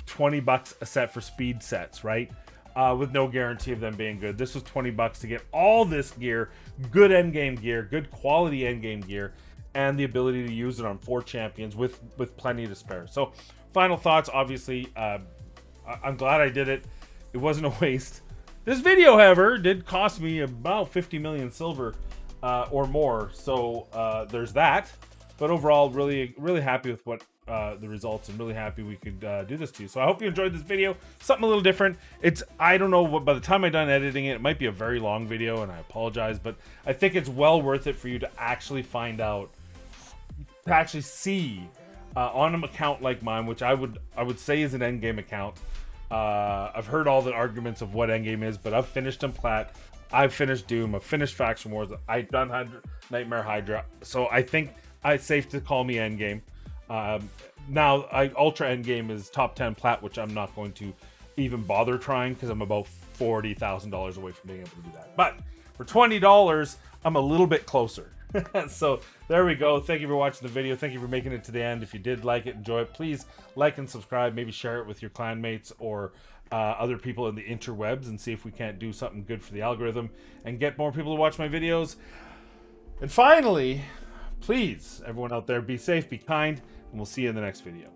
$20 a set for speed sets, right? With no guarantee of them being good. This was $20 to get all this gear, good endgame gear, good quality endgame gear, and the ability to use it on 4 champions with plenty to spare. So, final thoughts. Obviously, I'm glad I did it. It wasn't a waste. This video, however, did cost me about 50 million silver or more. So there's that. But overall, really, really happy with what the results, and really happy we could do this to you. So I hope you enjoyed this video. Something a little different. I don't know what, by the time I'm done editing it, it might be a very long video, and I apologize, but I think it's well worth it for you to actually find out, to actually see on an account like mine, which I would say is an endgame account. I've heard all the arguments of what endgame is, but I've finished in Plat, I've finished Doom, I've finished Faction Wars, I've done Nightmare Hydra, so I think it's safe to call me endgame. Now, Ultra Endgame is top 10 Plat, which I'm not going to even bother trying, because I'm about $40,000 away from being able to do that. But for $20, I'm a little bit closer. So there we go. Thank you for watching the video. Thank you for making it to the end. If you did like it, enjoy it, please like and subscribe. Maybe share it with your clanmates or other people in the interwebs, and see if we can't do something good for the algorithm and get more people to watch my videos. And finally, please, everyone out there, be safe, be kind, and we'll see you in the next video.